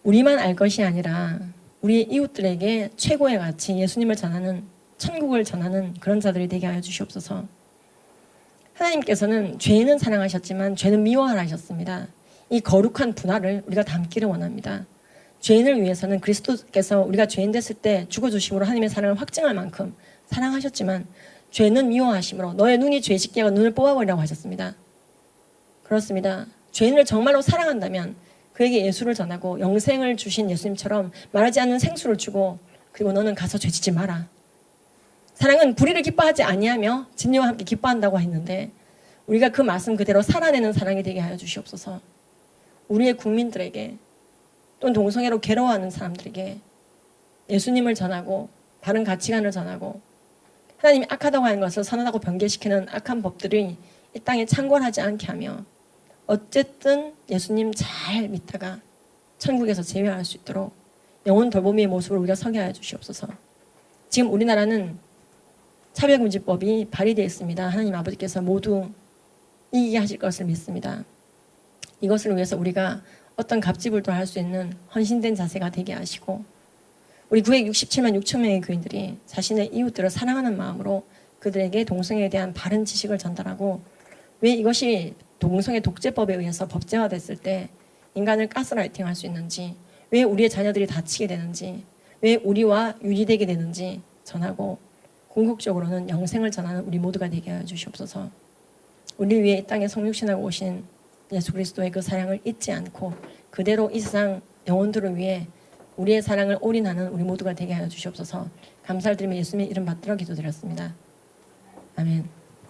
우리만 알 것이 아니라 우리 이웃들에게 최고의 가치, 예수님을 전하는, 천국을 전하는 그런 자들이 되게 하여 주시옵소서. 하나님께서는 죄인은 사랑하셨지만 죄는 미워하라 하셨습니다. 이 거룩한 분화를 우리가 담기를 원합니다. 죄인을 위해서는 그리스도께서 우리가 죄인 됐을 때 죽어주심으로 하나님의 사랑을 확증할 만큼 사랑하셨지만 죄는 미워하심으로 너의 눈이 죄 짓게 하고 눈을 뽑아버리라고 하셨습니다. 그렇습니다. 죄인을 정말로 사랑한다면 그에게 예수를 전하고 영생을 주신 예수님처럼 말하지 않는 생수를 주고 그리고 너는 가서 죄 짓지 마라. 사랑은 불의를 기뻐하지 아니하며 진리와 함께 기뻐한다고 했는데 우리가 그 말씀 그대로 살아내는 사랑이 되게 하여 주시옵소서. 우리의 국민들에게 또는 동성애로 괴로워하는 사람들에게 예수님을 전하고 바른 가치관을 전하고 하나님이 악하다고 하는 것을 선하다고 변개시키는 악한 법들이 이 땅에 창궐하지 않게 하며 어쨌든 예수님 잘 믿다가 천국에서 재회할 수 있도록 영혼 돌보미의 모습을 우리가 서게 하여 주시옵소서. 지금 우리나라는 차별금지법이 발의되어 있습니다. 하나님 아버지께서 모두 이기게 하실 것을 믿습니다. 이것을 위해서 우리가 어떤 갑질도 할 수 있는 헌신된 자세가 되게 하시고 우리 967만 6천 명의 교인들이 자신의 이웃들을 사랑하는 마음으로 그들에게 동성애에 대한 바른 지식을 전달하고 왜 이것이 동성애 독재법에 의해서 법제화됐을 때 인간을 가스라이팅 할 수 있는지, 왜 우리의 자녀들이 다치게 되는지, 왜 우리와 유리되게 되는지 전하고 궁극적으로는 영생을 전하는 우리 모두가 되게 하여 주시옵소서. 우리 위해 이 땅에 성육신하고 오신 예수 그리스도의 그 사랑을 잊지 않고 그대로 이 세상 영혼들을 위해 우리의 사랑을 올인하는 우리 모두가 되게 하여 주시옵소서. 감사를 드리며 예수님의 이름 받들어 기도드렸습니다. 아멘.